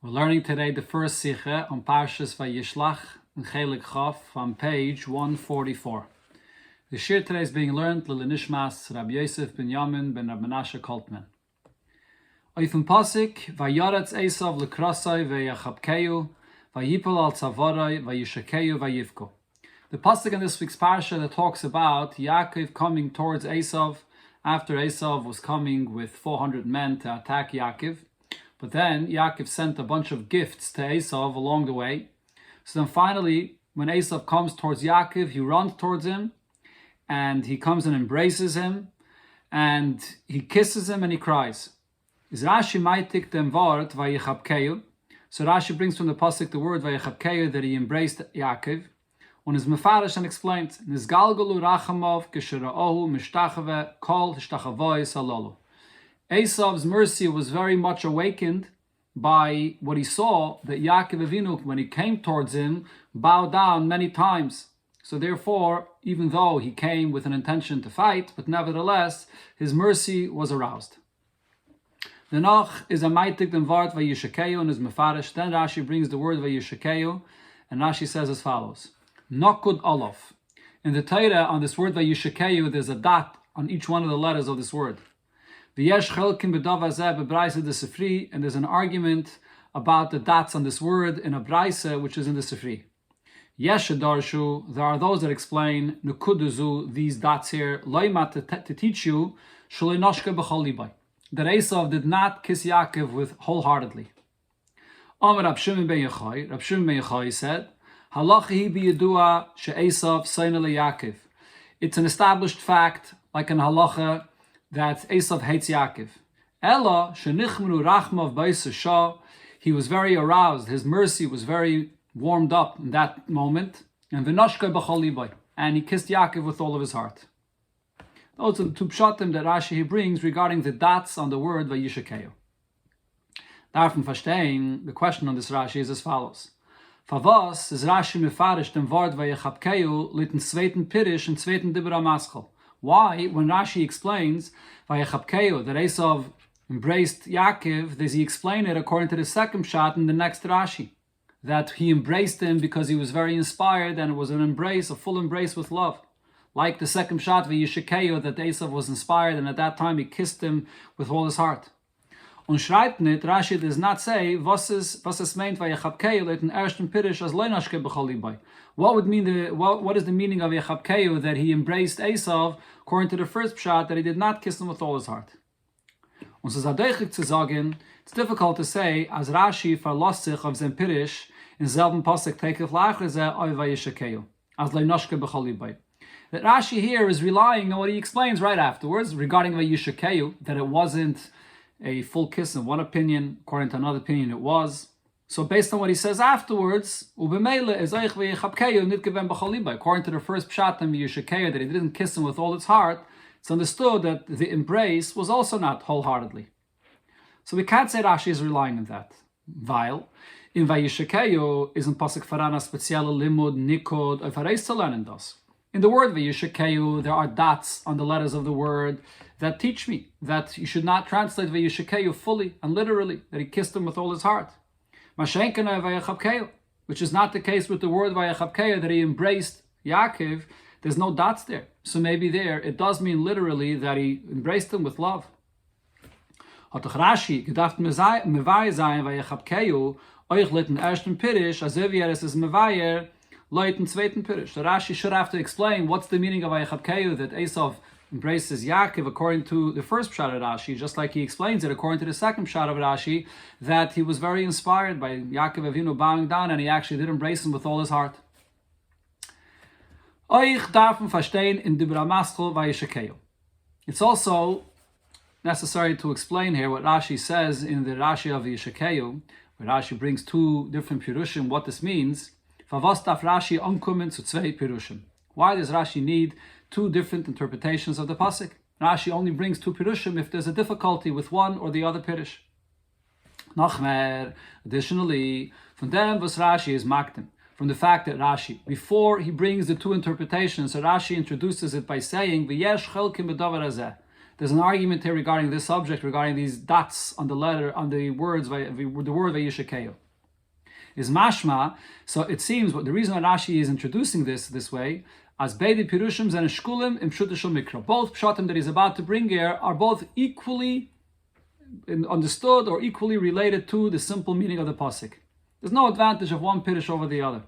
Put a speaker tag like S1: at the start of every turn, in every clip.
S1: We're learning today the first Sikha on Parshas Vayishlach and Chelek on page 144. The Shir today is being learned Lili Nishmas Rabbi Yosef ben Yamin ben Rabbi Menashe Koltman. Oifim Pasik Vayaretz Esav Lekrasai Vayachabkeyu Vayipol al Tzavorai Vayishakeyu Vayivko. The pasuk in this week's parsha that talks about Yaakov coming towards Esav after Esav was coming with 400 men to attack Yaakov. But then Yaakov sent a bunch of gifts to Esav along the way. So then finally, when Esav comes towards Yaakov, he runs towards him, and he comes and embraces him, and he kisses him and he cries. Is Rashi maitik dem vart vayichabkeyu? So Rashi brings from the pasuk the word vayichabkeyu that he embraced Yaakov, and is mefarish and explains Nizgalgalu rachamov k'shira'ohu mishtachave kol hishtachavoy salolu. Esav's mercy was very much awakened by what he saw, that Yaakov Avinu, when he came towards him, bowed down many times. So therefore, even though he came with an intention to fight, but nevertheless, his mercy was aroused. The Noch is a maitik den Wort Vayishakeyu and is mefarish. Then Rashi brings the word Vayishakeyu, and Rashi says as follows. Nokud Olof. In the Torah, on this word Vayishakeyu, there's a dot on each one of the letters of this word. V'yesh chelkim b'dav hazeh b'braisa de Sifri, and there's an argument about the dots on this word in a braisa which is in the Sifri. Yesh darshu, there are those that explain nukuduzu, these dots here, loima to teach you shalei noshke b'chol libay, that Esav did not kiss Yaakov with wholeheartedly. Amar Rab Shimon ben Yochai said, halacha hi b'yedua she'Esav seina leYaakov. It's an established fact, like in halacha, that Esav hates Yaakov. Ella shenichmenu rachmav b'Esav, he was very aroused, his mercy was very warmed up in that moment, and v'noshke b'chol libay, and he kissed Yaakov with all of his heart. Those are the two pshatim that Rashi brings regarding the dots on the word Vayishakeyu. Davon verstehen, the question on this Rashi is as follows. Favos is Rashi mefarish dem Wort Vayichabkeyu lit in zweiten Pirish and zweiten Dibra Maschel. Why, when Rashi explains Vayichabkeyu, that Esav embraced Yaakov, does he explain it according to the second shot in the next Rashi? That he embraced him because he was very inspired and it was an embrace, a full embrace with love. Like the second shot Vayishakeyu, that Esav was inspired and at that time he kissed him with all his heart. Und schreibt nicht, Rashi does not say, was es meint Vayichabkeyu lit in ersten Pirish as loinashke b'chol libay. What would mean what is the meaning of Vayichabkeyu, that he embraced Esav according to the first pshat, that he did not kiss him with all his heart? Und es ist zu sagen, it's difficult to say, as Rashi verlost sich auf sein Pirish in selben Pasuk tekef lacher ze oi Vayishakeyu as loinashke b'chol libay. That Rashi here is relying on what he explains right afterwards regarding Vayishakeyu, that it wasn't a full kiss in one opinion, according to another opinion it was. So based on what he says afterwards, according to the first pshat in Vayishakeyu, that he didn't kiss him with all his heart, it's understood that the embrace was also not wholeheartedly. So we can't say Rashi is relying on that. Weil in Vayishakeyu is in pasuk farana spezielle limud nikod auf Reis zu lernen das. In the word Vayishakeyu, there are dots on the letters of the word that teach me that you should not translate Vayishakeyu fully and literally, that he kissed him with all his heart. Mashenkana Vayichabkeyu, which is not the case with the word Vayichabkeyu, that he embraced Yaakov. There's no dots there. So maybe there, it does mean literally that he embraced him with love. Hatach Rashi gedacht mevai sein Vayichabkeyu euch litten ersten Pirish, as if es is mevayer Leuten zweiten Pirish. So Rashi should have to explain what's the meaning of Vayichabkeyu, that Esav embraces Yaakov according to the first pshat of Rashi, just like he explains it according to the second pshat of Rashi, that he was very inspired by Yaakov Avinu bowing down and he actually did embrace him with all his heart. Euch darfen verstehen in Dibra Maschel Vayishakeyu. It's also necessary to explain here what Rashi says in the Rashi of Vayishakeyu, where Rashi brings two different pirushim, what this means. Favos darf Rashi ankommen zu zwei pirushim. Why does Rashi need two different interpretations of the pasuk? Rashi only brings two pirushim if there's a difficulty with one or the other pirush. Nachmer, additionally, from them was Rashi is maktim, from the fact that Rashi, before he brings the two interpretations, so Rashi introduces it by saying, V'yesh chelkim b'davar hazeh, There's an argument here regarding this subject, regarding these dots on the letter, on the words, the word Vayishlach. Is mashma, so it seems what the reason why Rashi is introducing this way, as beide pirushim and shkulim im pshutishul mikra. Both pshatim that he's about to bring here are both equally understood or equally related to the simple meaning of the pasuk. There's no advantage of one pirush over the other.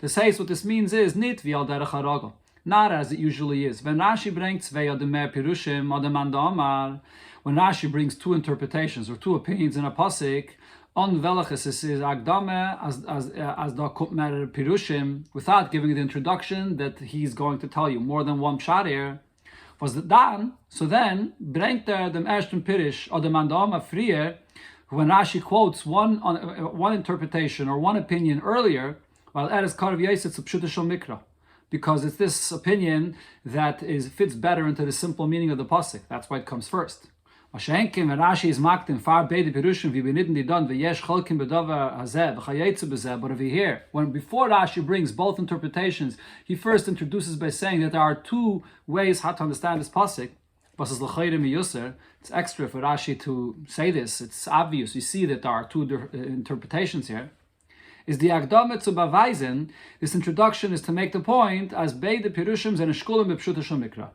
S1: The says what this means is nit vi al derech haragel, not as it usually is. When Rashi brings ve'ademeh pirushim adem amar, when Rashi brings two interpretations or two opinions in a pasuk, on velachas is agdame as da kummer pirushim, without giving the introduction that he's going to tell you more than one pshat here. Was that done? So then bringt dem ersten pirush adem amar frier, when Rashi quotes one interpretation or one opinion earlier, while eres karv yaiset zu pshutishul mikra, because it's this opinion that fits better into the simple meaning of the pasuk. That's why it comes first. Mashenkim when Rashi is maktim far beide pirushim vi benitten di don veyesh cholkim bedavar hazeh v'chayetzu bezeh. But over here, when before Rashi brings both interpretations, he first introduces by saying that there are two ways how to understand this pasuk. It's extra for Rashi to say this. It's obvious. You see that there are two interpretations here. Is the Akdame zu beweisen, this introduction is to make the point as beide pirushim and shkulim b'pshutishul mikra,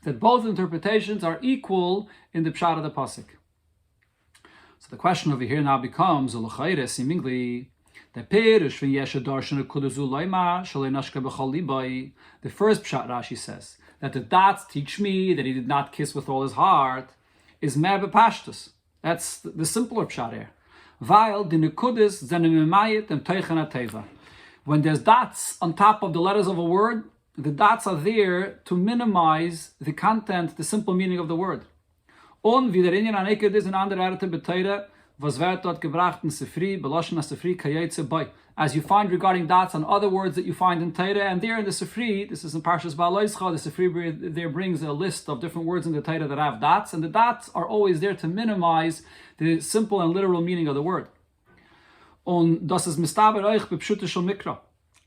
S1: that both interpretations are equal in the pshat of the pasuk. So the question over here now becomes, seemingly, the pirush v'yesh darshan kudazu loima shalei nashka b'chol libai. The first pshat Rashi says that the dots teach me that he did not kiss with all his heart is mer b'pashtus. That's the simpler pshat here. Weil the nekudis zenemayit and teichen ateva. When there's dots on top of the letters of a word, the dots are there to minimize the content, the simple meaning of the word. Und wie der Inyan aneked is in andere Erte beteire, was wird dort gebracht in Sifri, beloschen as Sifri kayetze bei. As you find regarding dots on other words that you find in Torah, and there in the Sifri, this is in Parshas Ba'aloischa, the Sifri there brings a list of different words in the Torah that have dots, and the dots are always there to minimize the simple and literal meaning of the word. Und das ist mistaber euch b'pshutishul mikra.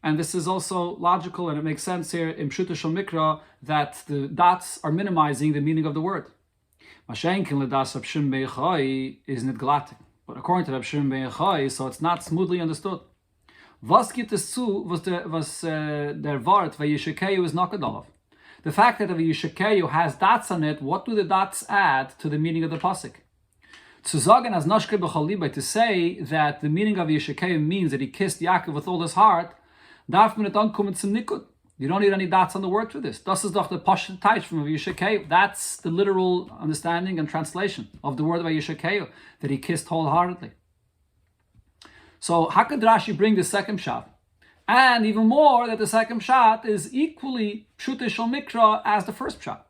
S1: And this is also logical, and it makes sense here in pshutishul mikra that the dots are minimizing the meaning of the word. Mashenkin ledas Reb Shimon ben Yochai is not glatik, but according to Reb Shimon ben Yochai, so it's not smoothly understood. Was gibt es zu, was der Wort Vayishlach is nakadalav? The fact that the Vayishlach has dots on it, what do the dots add to the meaning of the pasuk? To sagen as nashke b'chol libay, to say that the meaning of Vayishlach means that he kissed Yaakov with all his heart, darf man nicht ankommen zum nikud. You don't need any dots on the word for this. Das ist doch the pashut taich from Vayishlach. That's the literal understanding and translation of the word Vayishlach, that he kissed wholeheartedly. So how could Rashi bring the second shot? And even more, that the second shot is equally pshutishul mikra as the first shot.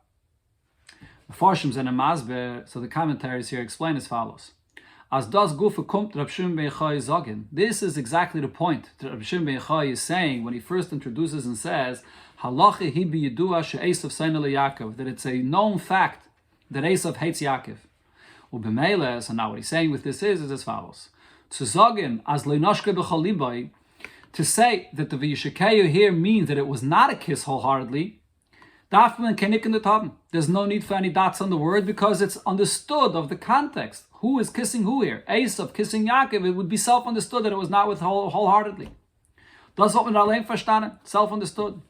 S1: So the commentaries here explain as follows. As das gufe kommt Reb Shimon ben Yochai sagen. This is exactly the point that Reb Shimon ben Yochai is saying when he first introduces and says, Halacha hi b'yidua she'esav seina leYaakov, that it's a known fact that Esav hates Yaakov. Ubemele, so now what he's saying with this is as follows. To sagen, as le'nashke b'chol libay, to say that the Vayishlach here means that it was not a kiss wholeheartedly, there's no need for any dots on the word because it's understood of the context. Who is kissing who here? Esav kissing Yaakov, it would be self-understood that it was not with wholeheartedly. Das hat man allein verstanden, self-understood.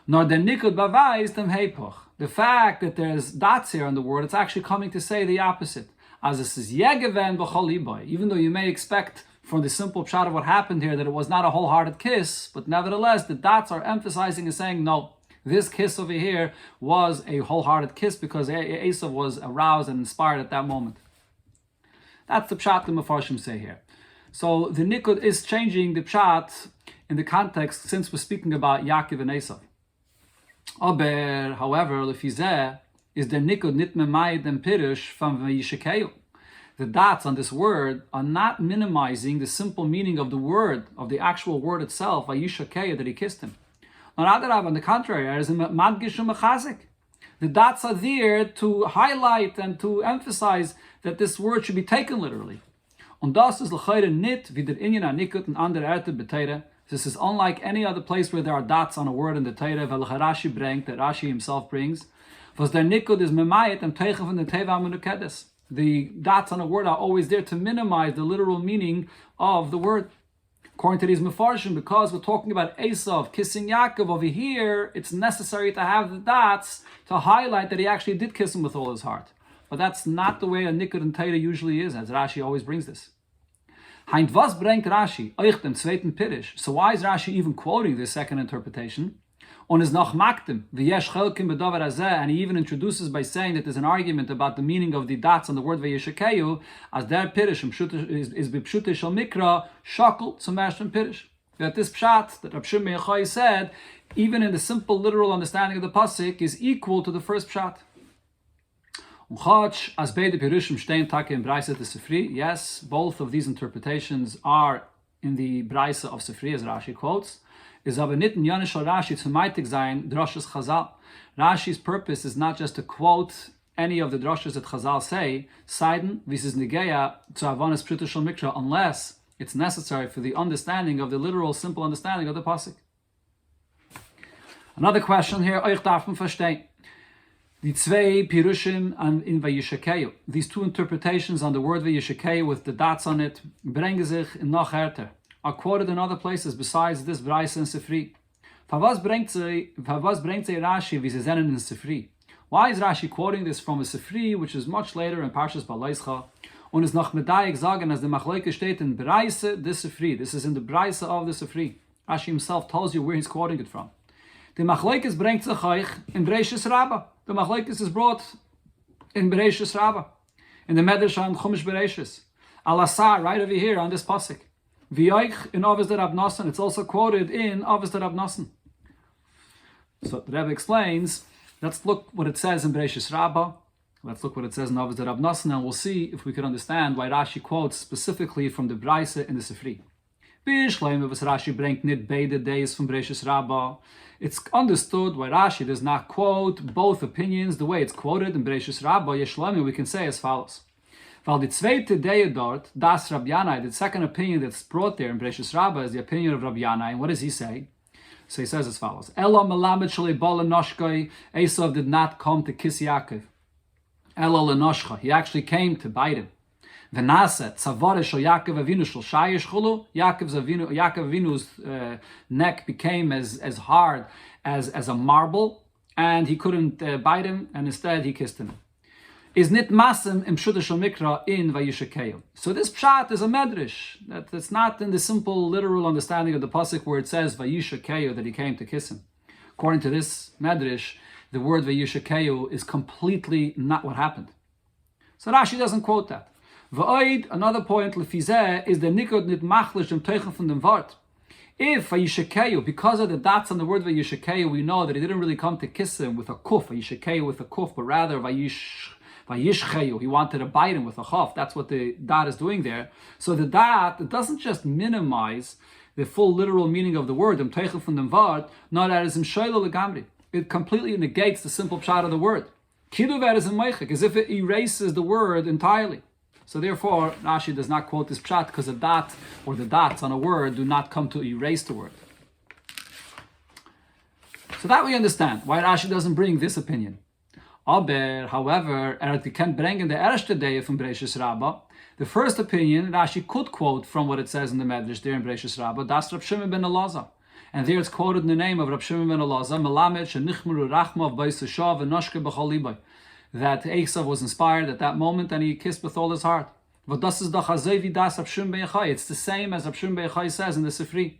S1: Nor der nikud beweist dem hepoch. The fact that there's dots here on the word, it's actually coming to say the opposite. As it says, yegeven b'chol libay. Even though you may expect from the simple pshat of what happened here that it was not a wholehearted kiss, but nevertheless the dots are emphasizing and saying no. This kiss over here was a wholehearted kiss because Esav was aroused and inspired at that moment. That's the pshat the Mefarshim say here. So the nikud is changing the pshat in the context since we're speaking about Yaakov and Esav. Aber, however, lefizeh is the nikud nit memayid and pirush from Vayishlach. The dots on this word are not minimizing the simple meaning of the word, of the actual word itself, Vayishlach, that he kissed him. On the contrary, the dots are there to highlight and to emphasize that this word should be taken literally. This is unlike any other place where there are dots on a word in the Torah, that Rashi himself brings. Was der Nikud is memayet am teichen von the teva menukedes. The dots on a word are always there to minimize the literal meaning of the word. According to these Mefarshim, because we're talking about Esav kissing Yaakov over here, it's necessary to have the dots to highlight that he actually did kiss him with all his heart. But that's not the way a Nikud and Torah usually is, as Rashi always brings this. Heint was bringt Rashi euch dem zweiten Pirish. So why is Rashi even quoting this second interpretation? Und is noch maktem v'yesh chelkim b'davar hazeh, and he even introduces by saying that there's an argument about the meaning of the dots on the word v'yishakeyu, as der Pirish is b'pshute shel mikra shakel zum ersten Pirish. That this pshat that Rab Shimon ben Yochai said, even in the simple literal understanding of the pasuk, is equal to the first pshat. As beide Pirushim stehen take in Braise de Sifri. Yes, both of these interpretations are in the Braise of Sifri, as Rashi quotes. Is aber nicht in Yonishal Rashi zu meitig sein droshes Chazal. Rashi's purpose is not just to quote any of the droshes that Chazal say, Seiden, visis Nigeya, to Avonis Pshutishal Mikra, unless it's necessary for the understanding of the literal, simple understanding of the pasuk. Another question here, euch darf man verstehen. Die zwei Pirushim in Vayishakeyu. These two interpretations on the word Vayishakeyu with the dots on it, bringen sich in noch härter, are quoted in other places besides this Braise and Sifri. Was bringt sie Rashi wie sie sehen in Sifri? Why is Rashi quoting this from a Sifri, which is much later in Parshas Balaischa, und is noch medayik sagen, as the Machleke steht in Braise de Sifri. This is in the Braise of the Sifri. Rashi himself tells you where he's quoting it from. The Machlekes bringt sich euch in Bereishis Rabbah. The Machlekes is brought in Bereishis Rabbah, in the Medrash on Chumash Bereishis. Al-Asar, right over here on this pasuk. V'yoich in Avos der Rab Nosson. It's also quoted in Avos der Rab Nosson. So the Rebbe explains, let's look what it says in Bereishis Rabbah. Let's look what it says in Avos der Rab Nosson, and we'll see if we can understand why Rashi quotes specifically from the Braise in the Sifri. Bishleim, was Rashi bringt nit beide days from Bereishis Rabbah. It's understood why Rashi does not quote both opinions the way it's quoted in Bereishis Rabbah. Yeshleim, we can say as follows. Weil die zweite Day dort, das Rabbi Yanai, the second opinion that's brought there in Bereishis Rabbah is the opinion of Rabbi Yanai. And what does he say? So he says as follows. Ela melamed shalei bala noshkoi, Esav did not come to kiss Yaakov. Ela lenoshcha, he actually came to bite him. V'nase, tzavare shal Yaakov Avinu shal shayish chulu, Yaakov Avinu's neck became as hard as a marble, and he couldn't bite him, and instead he kissed him. Is nit masem im Pshutishal Mikra in Vayishakeyu. So this pshat is a medrash. That's not in the simple literal understanding of the pasuk where it says Vayishakeyu that he came to kiss him. According to this medrash, the word Vayishakeyu is completely not what happened. So Rashi doesn't quote that. V'oid, another point, lefizeh, is the nikud nit machlish im teichen von dem Wort. If Vayishakeyu, because of the dots on the word Vayishakeyu, we know that he didn't really come to kiss him with a kuf, Vayishakeyu with a kuf, but rather Vayishcheyu, he wanted to bite him with a chaf. That's what the dot is doing there. So the dot, it doesn't just minimize the full literal meaning of the word, im teichen von dem Wort, not as im shoylo legamri. It completely negates the simple pshat of the word. Kiduver is in meichik, as if it erases the word entirely. So therefore, Rashi does not quote this pshat because a dot or the dots on a word do not come to erase the word. So that we understand why Rashi doesn't bring this opinion. Aber, however, can bring in the erste day from Bereishis Rabbah. The first opinion Rashi could quote from what it says in the Medrash there in Bereishis Rabbah. That's Rab Shimon ben Elazar, and there it's quoted in the name of Rab Shimon ben Elazar. Melamed shenichmeru rachmav b'yisashav v'noshke b'chol libay. That Esav was inspired at that moment and he kissed with all his heart. But das is doch hazevi das Rab Shimon ben Yochai. It's the same as Rab Shimon ben Yochai says in the Sifri.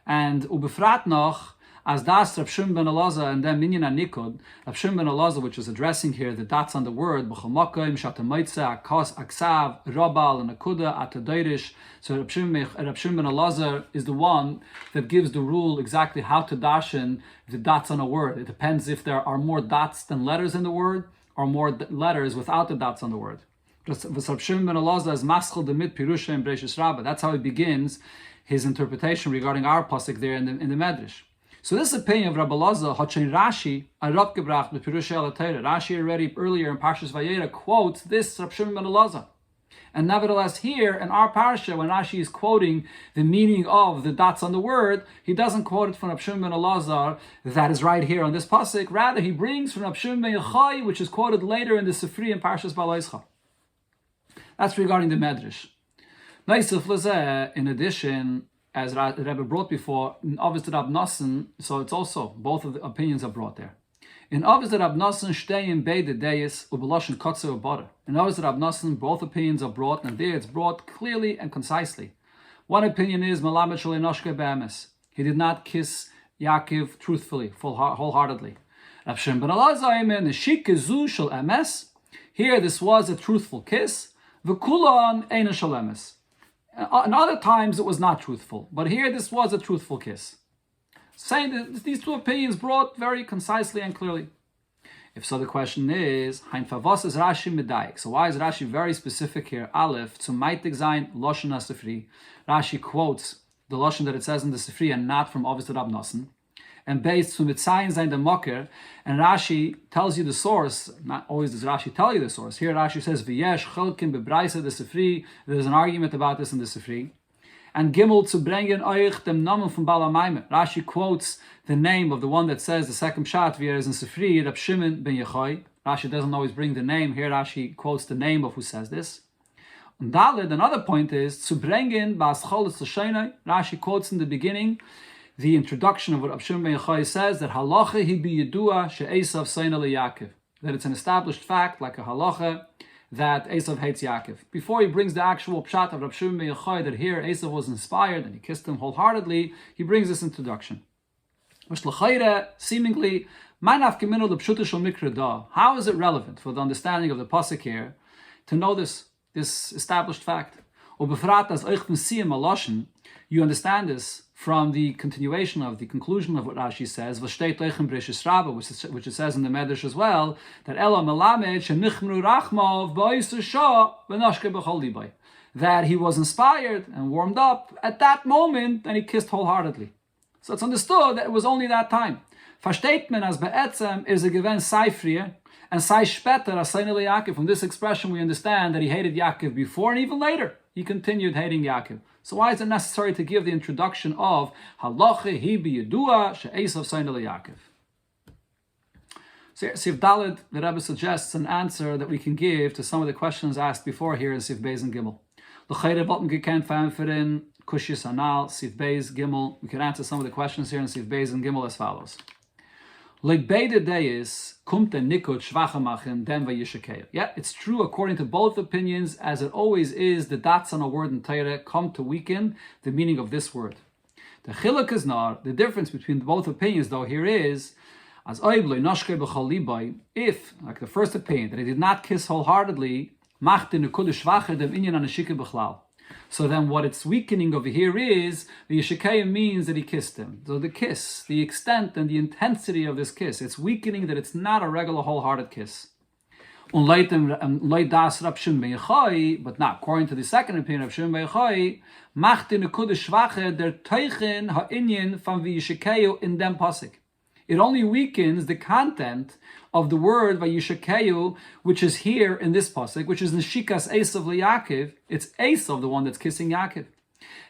S1: And ubefrat noch, as das Rab Shimon ben Elazar and then Minyan Nikud, Rab Shimon ben Elazar, which is addressing here the dots on the word, b'chol makom shatamoitza akos aksav rabal and akuda atadoirish. So Rab Shimon ben Elazar is the one that gives the rule exactly how to dashen the dots on a word. It depends if there are more dots than letters in the word, or more letters without the dots on the word. Rab Shimon ben Elazar is maschel demit pirusha in Bereishis Rabbah. That's how he begins his interpretation regarding our pasuk there in the Medrash. So this opinion of Rabbi Elazar, Hachain Rashi, Arab Gebracht, the Pirusha al Torah. Rashi already earlier in Parshas Vayera quotes this Rab Shimon ben Elazar. And nevertheless, here in our parsha, when Rashi is quoting the meaning of the dots on the word, he doesn't quote it from Rabbi Shimon ben Elazar, that is right here on this pasuk. Rather, he brings from Rabbi Shimon ben Yochai, which is quoted later in the Sifri and Parshas Vayishlach. That's regarding the Medrash. In addition, as the Rabbi brought before, in Avos de Rab Nosson, so it's also, both of the opinions are brought there. In Avos de Rab Nosson, Shteim Beide Deis, Ubeloshen Kotze Ubara. In Avos de Rab Nosson, both opinions are brought, and there it's brought clearly and concisely. One opinion is, Malamed Shalei Noshke Be'emes. He did not kiss Yaakov truthfully, wholeheartedly. Rav Shimon ben Elazar, Neshike Zu Shel Emes. Here, this was a truthful kiss. V'kulon Eina Shel Emes. In other times, it was not truthful. But here, this was a truthful kiss. Saying that these two opinions brought very concisely and clearly. If so, the question is, Hein Favos is Rashi Medayik. So why is Rashi very specific here? Aleph, zum Meitig sein, Loshen HaSifri. Rashi quotes the Loshen that it says in the Sifri and not from Avos de Rab Nosson. And based from Mitzayin sein the Mocker, and Rashi tells you the source. Not always does Rashi tell you the source. Here Rashi says, V'yesh chelkim bebraisa the Sifri. There's an argument about this in the Sifri. And Gimel zu bringen euch dem Namen von Balamayme. Rashi quotes the name of the one that says the second pshat, wie is in Sifri, Rab Shimon ben Yochai. Rashi doesn't always bring the name. Here Rashi quotes the name of who says this. And Dalet, another point is, zu bringen bas cholos l'shenai. Rashi quotes in the beginning the introduction of what Rab Shimon ben Yochai says, that halacha hi bi yedua she'esav seina leYaakov. That it's an established fact, like a halacha, that Esav hates Yaakov. Before he brings the actual pshat of Rab Shimon ben Yochai, that here Esav was inspired and he kissed him wholeheartedly, he brings this introduction. Which l'chayre, seemingly, how is it relevant for the understanding of the pasuk here to know this established fact? You understand this from the continuation of the conclusion of what Rashi says, which it says in the Medrash as well, that that he was inspired and warmed up at that moment and he kissed wholeheartedly. So it's understood that it was only that time. Versteht man as be'etzem is a given Seifrie, and sei später as seine Yaakov. From this expression we understand that he hated Yaakov before and even later he continued hating Yaakov. So why is it necessary to give the introduction of halacha hi bi yedua she'esav seine Yaakov? So Sif Dalet, the Rebbe suggests an answer that we can give to some of the questions asked before here in Sif Beis and Gimel. L'chayre wollten gekent verantworten Kushis Anal, Sif Beis, Gimel. We can answer some of the questions here in Sif Beis and Gimel as follows. Like beide days, kumt der Nikud schwacher machen, then vayishakei. Yeah, it's true according to both opinions, as it always is, the dots on a word in Torah come to weaken the meaning of this word. The chiluk is not, the difference between both opinions though here is, as oibloi noshke b'chol libay, if, like the first opinion, that he did not kiss wholeheartedly, macht the Nikud schwacher dem inyan anashike b'chlal. So then what it's weakening over here is, the Yishakayim means that he kissed him. So the kiss, the extent and the intensity of this kiss, it's weakening that it's not a regular wholehearted kiss. But not according to the second opinion of Shimon ben Yochai, macht die Nekude schwache der Teichen ha'inyan from Vayishakayim in dem pasuk. It only weakens the content of the word Vayishakeu, which is here in this pasuk, which is Neshikas Esav leYaakov. It's Esav, the one that's kissing Yaakov.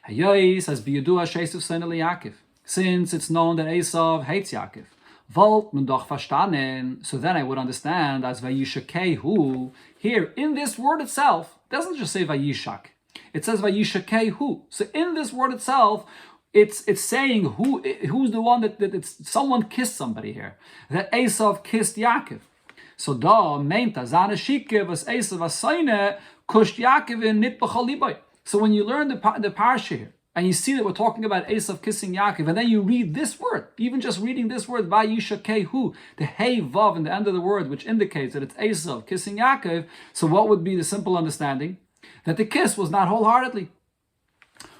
S1: Hayos has biyudua she'esav seine leYaakov, since it's known that Esav hates Yaakov. Volt man doch verstanden. So then I would understand as Vayishakeu here in this word itself. It doesn't just say Vayishak. It says Vayishakeu. So in this word itself, it's saying who's the one that it's someone kissed somebody here. That Esav kissed Yaakov. So da meint zane shike was Esav asayne kusht Yaakov in nit b'chol. So when you learn the parsha here and you see that we're talking about Esav kissing Yaakov, and then you read this word, even just reading this word vayishakehu, the hey vav in the end of the word, which indicates that it's Esav kissing Yaakov. So what would be the simple understanding? That the kiss was not wholeheartedly.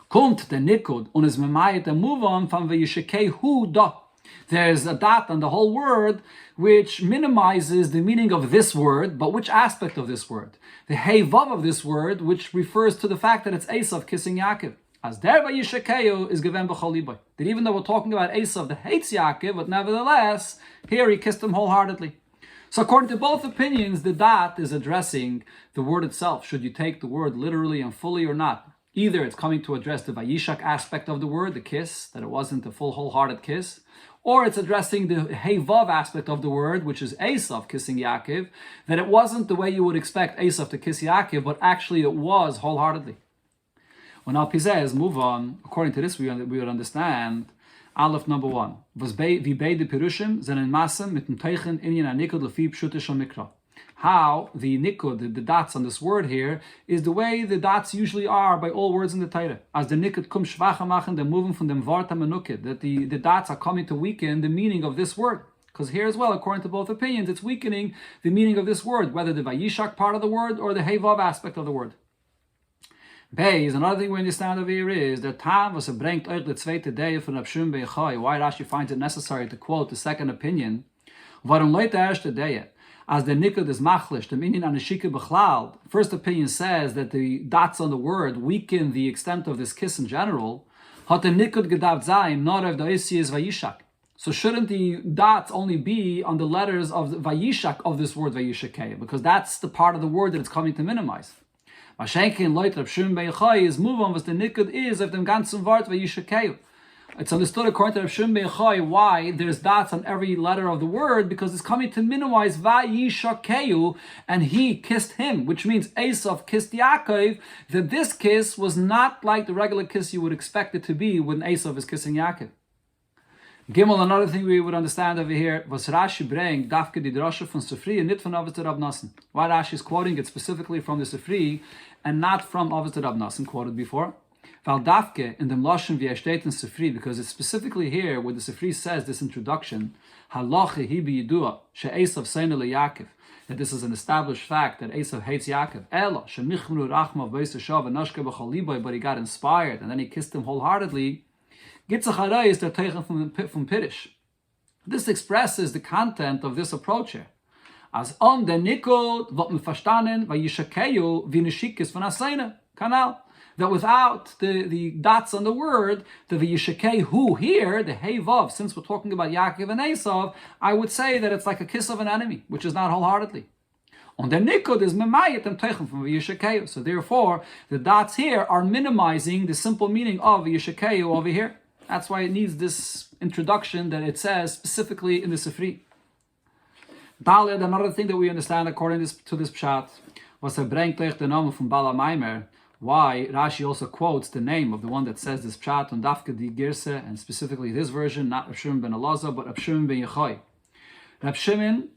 S1: Kommt der Nikud und es memayet der move on from Vayishakehu da. There's a dot on the whole word which minimizes the meaning of this word, but which aspect of this word? The hey vav of this word, which refers to the fact that it's Esav kissing Yaakov. As der Vayishakeu is given b'chol libay. That even though we're talking about Esav that hates Yaakov, but nevertheless, here he kissed him wholeheartedly. So according to both opinions, the dat is addressing the word itself. Should you take the word literally and fully or not? Either it's coming to address the Vayishlach aspect of the word, the kiss, that it wasn't a full wholehearted kiss, or it's addressing the hey vav aspect of the word, which is Esav kissing Yaakov, that it wasn't the way you would expect Esav to kiss Yaakov, but actually it was wholeheartedly. When Al Pizez move on, according to this, we would understand Aleph number 1. How the nikud, the dots on this word here, is the way the dots usually are by all words in the Torah. As the nikud kum shvacha machen, they're moving from them vart menukid, that the dots are coming to weaken the meaning of this word. Because here as well, according to both opinions, it's weakening the meaning of this word, whether the Vayishlach part of the word or the Hevav aspect of the word. Beis, another thing we understand over here is that Tam was bringt euch the zweite day von Abshum Beichai. Why Rashi finds it necessary to quote the second opinion. Warum leute erste day? As the nikud is machlish, the meaning an shike bechlal. First opinion says that the dots on the word weaken the extent of this kiss in general. Hat the nikud gedacht sein, not of the is Vayishlach. So shouldn't the dots only be on the letters of the Vayishlach of this word Vayishlach? Because that's the part of the word that it's coming to minimize. Mashenkin Leute Abshum Beichai is move on was the nikud is of dem ganzen Wort Vayishlach. It's understood according to Abshum Beichai why there's dots on every letter of the word, because it's coming to minimize Vayishlach, and he kissed him, which means Esav kissed Yaakov, that this kiss was not like the regular kiss you would expect it to be when Esav is kissing Yaakov. Gimel, another thing we would understand over here, was Rashi bring Dafke di Drasha von Sifri and nit von Oster Rab Nassen. Why Rashi is quoting it specifically from the Sifri and not from Oster Rab Nassen, quoted before. Val Dafke in dem Lashon wie steht in Sifri, because it's specifically here where the Sifri says this introduction, Halacha hi b'yidua she'esav seina leYaakov, that this is an established fact that Esav hates Yaakov. Ela shemichmru rachmav v'yisashav and nashke b'chol liboy, but he got inspired and then he kissed him wholeheartedly. Gitzach is the teichen from Pirish. This expresses the content of this approach here. As on the nikud what me verstanden Vayishlach wie neshikis von asena kanal. That without the dots on the word, the Vayishlach who here, the hey vav, since we're talking about Yaakov and Esav, I would say that it's like a kiss of an enemy, which is not wholeheartedly. On the nikud is memayet and teichen from Vayishlach. So therefore, the dots here are minimizing the simple meaning of Vayishlach over here. That's why it needs this introduction that it says specifically in the Sifri. Daled, another thing that we understand according to this pshat, was bringt euch the name from Bala Maimer. Why Rashi also quotes the name of the one that says this pshat on Dafke di Girse, and specifically this version, not Rab Shimon ben Elazar, but Rab Shimon ben Yochai. Rab Shimon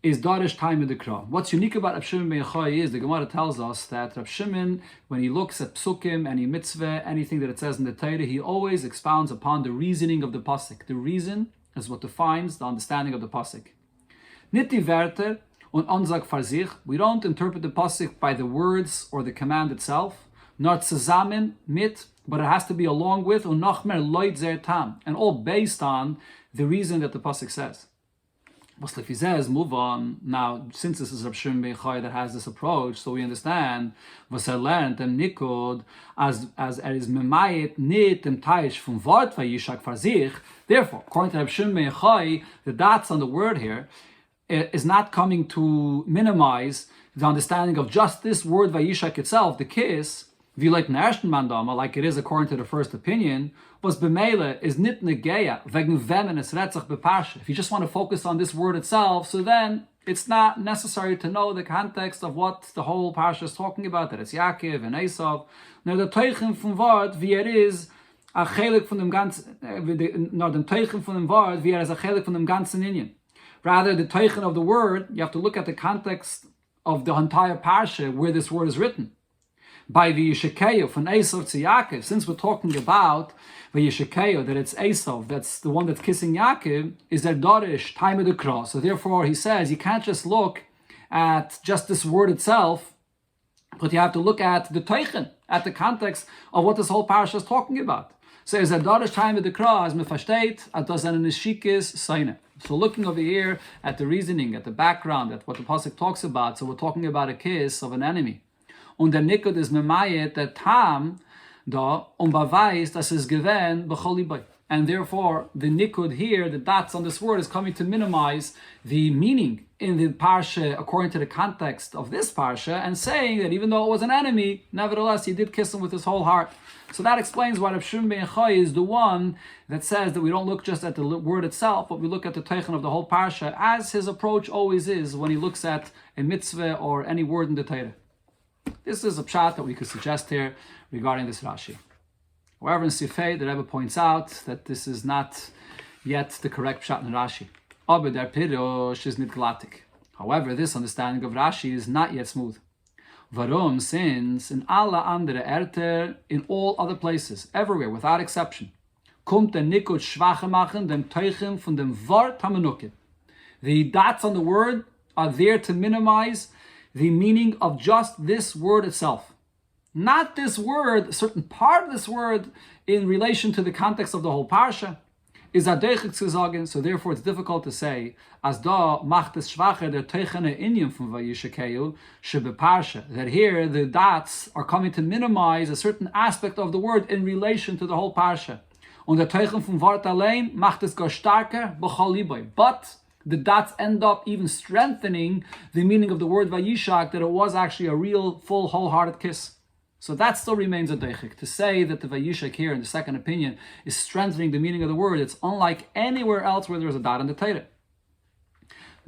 S1: is Darish time in the Kra. What's unique about Rab Shimon ben Yochai is the Gemara tells us that Rab Shimon, when he looks at psukim, any mitzvah, anything that it says in the Torah, he always expounds upon the reasoning of the pasuk. The reason is what defines the understanding of the pasuk. Niti Werter und Ansag Farzich. We don't interpret the pasuk by the words or the command itself, nor zusammen mit, but it has to be along with und noch mehr Leut zer tam, and all based on the reason that the pasuk says. But if he says, move on, now, since this is Rab Shimon ben Yochai that has this approach, so we understand, was learned, dem nikud, as is memayet nit dem taish from Wort Vayishlach Farzich. Therefore, according to Rab Shimon ben Yochai, the dots on the word here is not coming to minimize the understanding of just this word Vayishlach itself, the kiss, like it is according to the first opinion, was b'meile is nit negeya wegen vemen es retzach beparsha. If you just want to focus on this word itself, so then it's not necessary to know the context of what the whole parsha is talking about, that it's Yaakov and Esav. Now the teichen from Wort, wie is a chelik from dem ganzen, no, the teichen from dem Wort, wie is a chelik from dem ganzen inyan. Rather, the teichen of the word, you have to look at the context of the entire parsha where this word is written. By Vayishlach from Esav to Yaakov, since we're talking about Vayishlach, that it's Esav, that's the one that's kissing Yaakov, is their dorish time of the cross. So therefore, he says you can't just look at just this word itself, but you have to look at the teichen, at the context of what this whole parasha is talking about. So is der dorish time of the cross, me versteht, at das eine neshikis seine. So looking over here at the reasoning, at the background, at what the pasuk talks about, so we're talking about a kiss of an enemy. Und der nikud is memayet der tam da beweist, dass es gewähnt b'chol libay. and therefore the nikud here, the dots on this word, is coming to minimize the meaning in the parsha according to the context of this parsha, and saying that even though it was an enemy, nevertheless he did kiss him with his whole heart. So that explains why Rav Shimon ben Yochai is the one that says that we don't look just at the word itself, but we look at the teichen of the whole parsha, as his approach always is when he looks at a mitzvah or any word in the Torah. This is a pshat that we could suggest here regarding this Rashi. However, in Sifei, the Rebbe points out that this is not yet the correct pshat in Rashi. Aber der Pirosh is nit glatik. However, this understanding of Rashi is not yet smooth. Varum, since in alle andere Erter, in all other places, everywhere, without exception, kommt der Nikud schwache machen dem Teuchen von dem Wort hamenukim. The dots on the word are there to minimize the meaning of just this word itself. Not this word, a certain part of this word in relation to the context of the whole parsha is adeichik zu sagen, so therefore it's difficult to say, as da macht es schwacher der teichene inyan from Vayishlach shebe parsha, that here the dots are coming to minimize a certain aspect of the word in relation to the whole parsha. Und der teichen vom Wort allein macht es gar starker b'chol libay. But the dots end up even strengthening the meaning of the word Vayishlach, that it was actually a real, full, wholehearted kiss. So that still remains a deichik. To say that the Vayishlach here, in the second opinion, is strengthening the meaning of the word, it's unlike anywhere else where there's a dot in the Torah.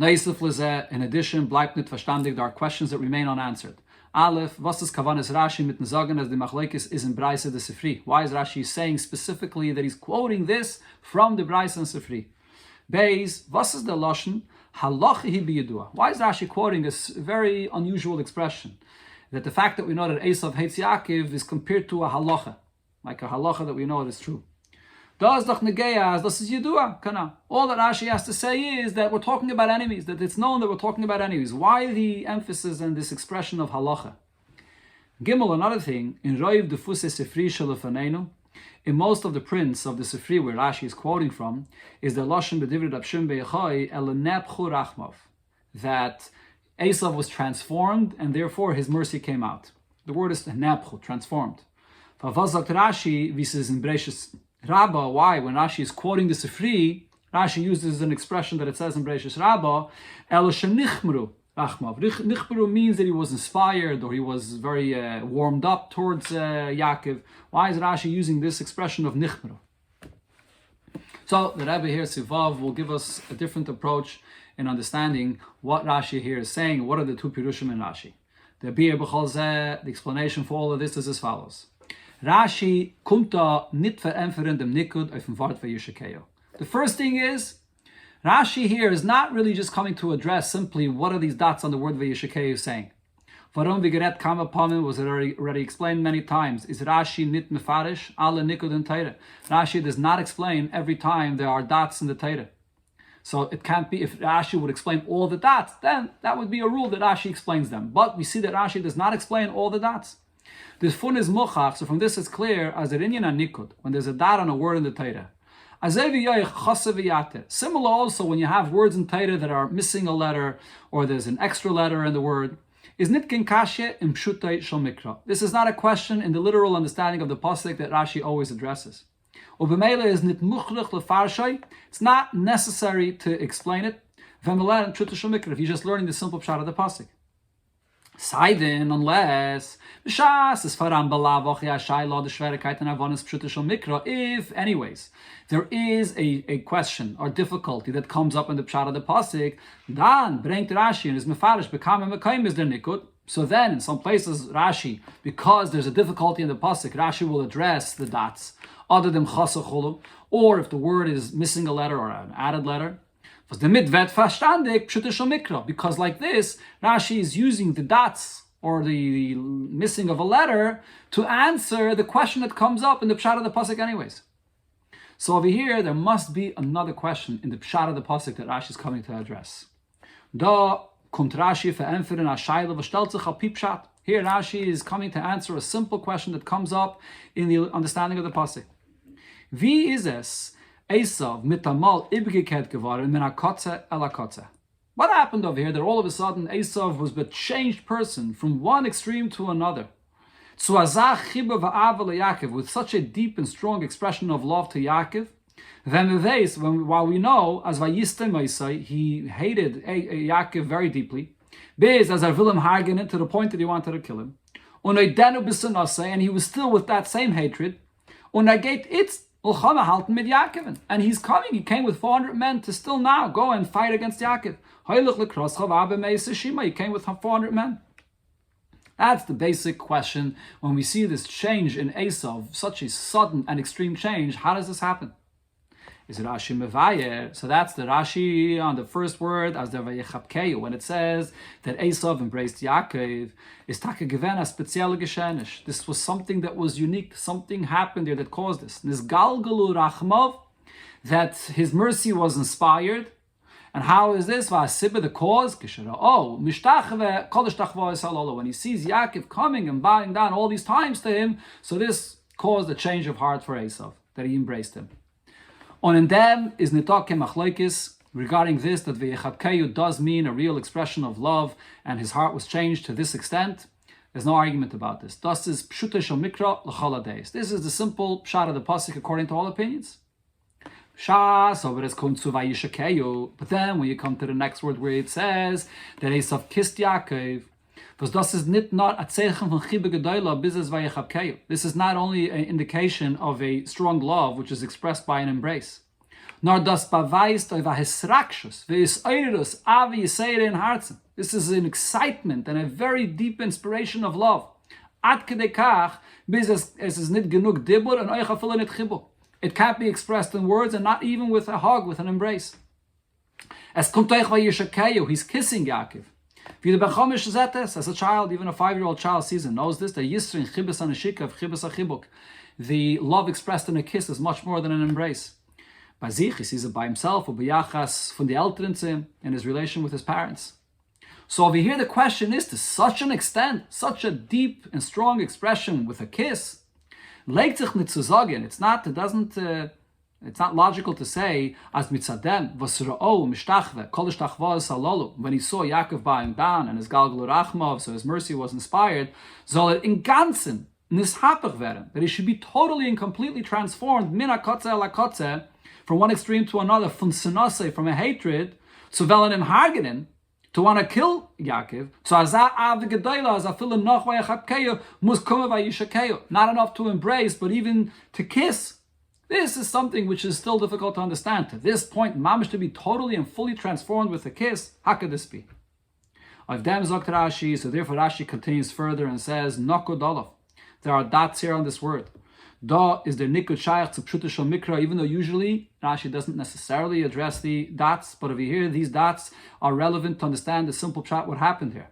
S1: In addition, bleibt nicht verstandig, there are questions that remain unanswered. Aleph, was ist Kavanas Rashi mit den Sagen, as the Machlekes is in Breise de Sifri? Why is Rashi saying specifically that he's quoting this from the Breise and Sifri? Beis, was ist der Lashon? Halachi biyadua. Why is Rashi quoting this very unusual expression? That the fact that we know that Esav hates Yaakov is compared to a halacha, like a halacha that we know is true. Das doch negeyas, das is yedua, kana. All that Rashi has to say is that we're talking about enemies, that it's known that we're talking about enemies. Why the emphasis on this expression of halacha? Gimel, another thing, in Roiv Defuse Sifri Shalafanenu, in most of the prints of the Sifri where Rashi is quoting from, is the Lashon B'Divrei Rab Shimon ben Yochai El Nepchu Rachmav, that Esav was transformed, and therefore his mercy came out. The word is nepchu, transformed. Vavazak Rashi, this is in Breishis Rabbah. Why? When Rashi is quoting the Sifri, Rashi uses an expression that it says in Breishis Rabbah, El shenichmru rachmav. Nichmru means that he was inspired, or he was very warmed up towards Yaakov. Why is Rashi using this expression of nichmru? So the Rabbi here, Sivav, will give us a different approach in understanding what Rashi here is saying. What are the two Pirushim in Rashi? The explanation for all of this is as follows. Rashi kumta nit verämpfern dem Nikud auf dem Wort Vayishlach. The first thing is, Rashi here is not really just coming to address simply what are these dots on the word Vayishlach saying. Varom vigeret kama pamim was already explained many times. Is Rashi nit mefarish alle Nikud in Torah? Rashi does not explain every time there are dots in the Torah. So it can't be, if Rashi would explain all the dots, then that would be a rule that Rashi explains them. But we see that Rashi does not explain all the dots. This fun is mochach, so from this it's clear, as an inyan nikud, when there's a dot on a word in the Torah. Similar also when you have words in Torah that are missing a letter, or there's an extra letter in the word, is nitkin kashye im pshutay shel mikra. This is not a question in the literal understanding of the pasuk that Rashi always addresses. It's not necessary to explain it. If you're just learning the simple pshat of the pasuk. Seiden, unless if anyways there is a question or difficulty that comes up in the pshat of the pasuk, then bringt Rashi and is mefarish bekam mekayim is der nikud. So then in some places Rashi, because there's a difficulty in the pasuk, Rashi will address the dots other than chasacholu, or if the word is missing a letter or an added letter. Because like this, Rashi is using the dots or the missing of a letter to answer the question that comes up in the pshat of the pasuk anyways. So over here, there must be another question in the pshat of the pasuk that Rashi is coming to address. Da kommt Rashi verämpfern a shaila v'stellt sich al pi pshat. Here Rashi is coming to answer a simple question that comes up in the understanding of the pasuk. Wie ist es Esav mit einmal ibgekehrt geworden min hakotze el hakotze? What happened over here that all of a sudden Esav was a changed person from one extreme to another? Zu azach chiba va'ava leYaakov, with such a deep and strong expression of love to Yaakov, While we know, as Vayistem Moisai, he hated Yaakov very deeply, Biz as Willem Hagen to the point that he wanted to kill him. And he was still with that same hatred. And he's coming, he came with 400 men to still now go and fight against Yaakov. He came with 400 men. That's the basic question. When we see this change in Esav, such a sudden and extreme change, how does this happen? Is Rashi mevayer? So that's the Rashi on the first word as the Vayichabkeyu, when it says that Esav embraced Yaakov, is taka given a spezielle geschenish. This was something that was unique. Something happened there that caused this. This galgalu rachmav, that his mercy was inspired. And how is this? The cause? When he sees Yaakov coming and bowing down all these times to him, so this caused a change of heart for Esav, that he embraced him. And them is nitake machlokes regarding this, that Vayichabkeyu does mean a real expression of love, and his heart was changed to this extent. There's no argument about this. Das is pshute shel mikra l'chol hadays. This is the simple pshat of the pasuk according to all opinions. Shas, over as come to Vayishlach. But then when you come to the next word where it says that Esav kissed Yaakov, this is not only an indication of a strong love which is expressed by an embrace, nor das beweist over hisrakshus, this is an excitement and a very deep inspiration of love. It can't be expressed in words, and not even with a hug, with an embrace. He's kissing Yaakov. As a child, even a 5-year-old child sees and knows this. The love expressed in a kiss is much more than an embrace. By sich, he sees it by himself, or b'yachas from the Eltern to him, in his relation with his parents. So over here, the question is, to such an extent, such a deep and strong expression with a kiss, it's not logical to say, as mitzadem v'sra'o mishtachve kol ishtachvos halolu, when he saw Yaakov bowing down and his galgal rachmav, so his mercy was inspired, soll in ganzen nishapach werden, that he should be totally and completely transformed min hakotze el hakotze, from one extreme to another, from sinase, from a hatred, to velanim hargenen, to want to kill Yaakov, so not enough to embrace, but even to kiss. This is something which is still difficult to understand. To this point, mamish to be totally and fully transformed with a kiss, how could this be? Of them zokt Rashi, so therefore Rashi continues further and says, Noko dolof. There are dots here on this word. Da is the nikud shayach to pshuta shel mikra, even though usually Rashi doesn't necessarily address the dots, but over here, these dots are relevant to understand the simple chat what happened here.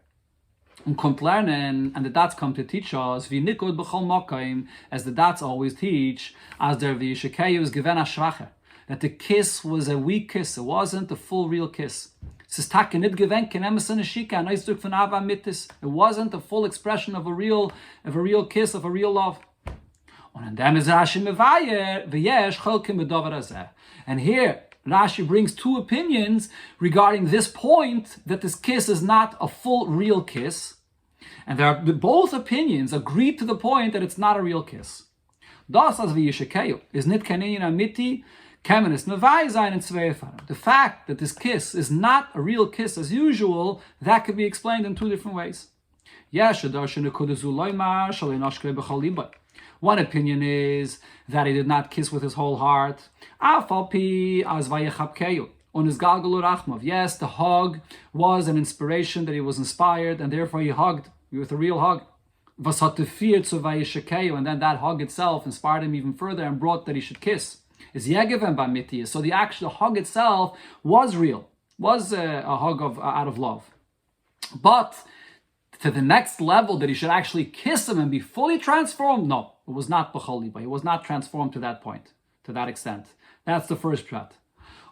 S1: And the dots come to teach us, as the dots always teach, as der Vayishlach is given a shvacher, that the kiss was a weak kiss, it wasn't a full real kiss. It wasn't a full expression of a real kiss, of a real love. And here, Rashi brings two opinions regarding this point, that this kiss is not a full real kiss. And both opinions agree to the point that it's not a real kiss. The fact that this kiss is not a real kiss as usual, that could be explained in two different ways. One opinion is that he did not kiss with his whole heart. Yes, the hug was an inspiration, that he was inspired, and therefore he hugged with a real hug. And then that hug itself inspired him even further and brought that he should kiss. So the actual hug itself was real, was a hug out of love. But to the next level, that he should actually kiss him and be fully transformed, no, it was not b'choliba. He was not transformed to that point, to that extent. That's the first prat.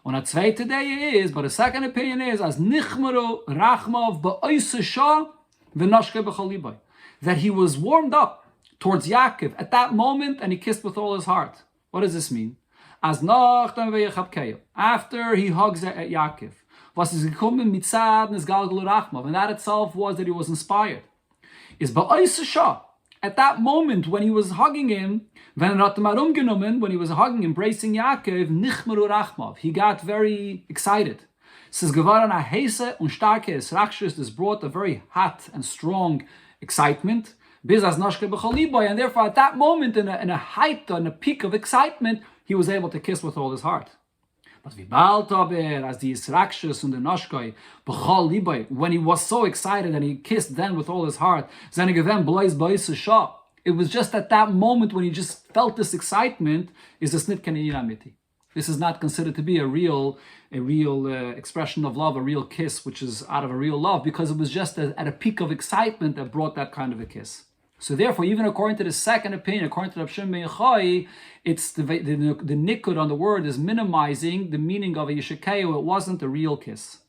S1: On a zweite day is, but the second opinion is, as nichmaru rachmav ba'oisesha v'nashke b'choliba, that he was warmed up towards Yaakov at that moment, and he kissed with all his heart. What does this mean? As nachdem Vayichabkeyu, after he hugs at Yaakov, was is gekommen mitzad nes galgal rachmav, and that itself was that he was inspired. Is ba'oisesha, at that moment when he was hugging him, when he was hugging, embracing Yaakov, nichmeru rachmav, he got very excited. This brought a very hot and strong excitement. And therefore, at that moment, in a height, in a peak of excitement, he was able to kiss with all his heart. But as the Yisrakshus and the Noshkoi, when he was so excited and he kissed then with all his heart, it was just at that moment when he just felt this excitement, is a snit kaniyamiti. This is not considered to be a real expression of love, a real kiss, which is out of a real love, because it was just at a peak of excitement that brought that kind of a kiss. So therefore, even according to the second opinion, according to Reb Shimon ben Yochai, it's the nikud on the word is minimizing the meaning of a yishakeu. It wasn't a real kiss.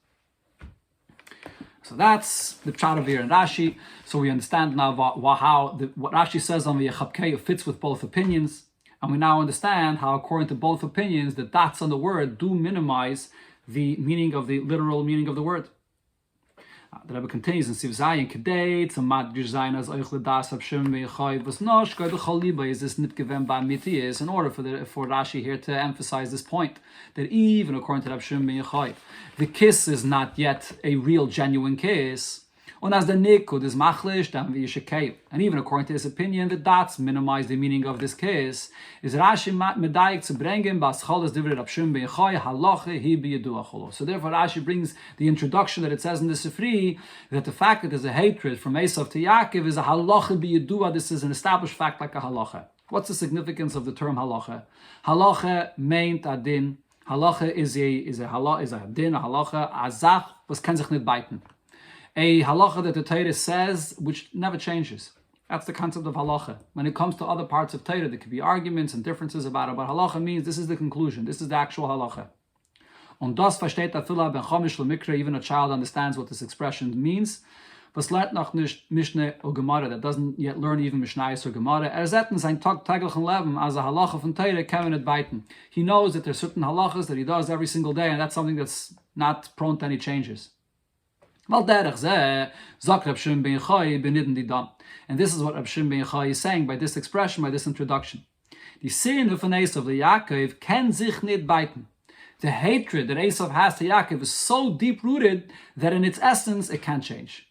S1: So that's the pshat of here in Rashi. So we understand now what Rashi says on the yechapkeu fits with both opinions. And we now understand how, according to both opinions, the dots on the word do minimize the meaning of the literal meaning of the word. The Rabbi continues in Siv Zayin Kedei to Madgish Zayin as Oich L'das Reb Shimon ben Yochai was Noshkoi B'chol Liba is this nit given by Miti is in order for Rashi here to emphasize this point that even according to Reb Shimon ben Yochai, the kiss is not yet a real genuine kiss. And as the nikud is machlish, then v'yishakei. And even according to his opinion, the dots minimize the meaning of this kiss. Is Rashi medayik to bring him bascholas divrei Reb Shimon ben Yochai halacha hi b'yedua cholo. So therefore, Rashi brings the introduction that it says in the Sifri that the fact that there's a hatred from Esav to Yaakov is a halacha b'yedua. This is an established fact like a halacha. What's the significance of the term halacha? Halacha meint adin. Halacha is a din. A halacha azach was ken sich nit beiten. A halacha that the Torah says, which never changes. That's the concept of halacha. When it comes to other parts of Torah, there could be arguments and differences about it, but halacha means this is the conclusion, this is the actual halacha. Und das versteht afila ben chamish lemikra, even a child understands what this expression means. Was lernt noch nicht Mishnah or Gemara, that doesn't yet learn even Mishnayos or Gemara. Zetten sein täglichen Leben as a halacha von Torah kann man beiten. He knows that there's certain halachas that he does every single day, and that's something that's not prone to any changes. And this is what Reb Shimon ben Yochai is saying by this expression, by this introduction. The sin of Esav the Yaakov can sich nit beiten. The hatred that Esav has to Yaakov is so deep rooted that in its essence it can't change.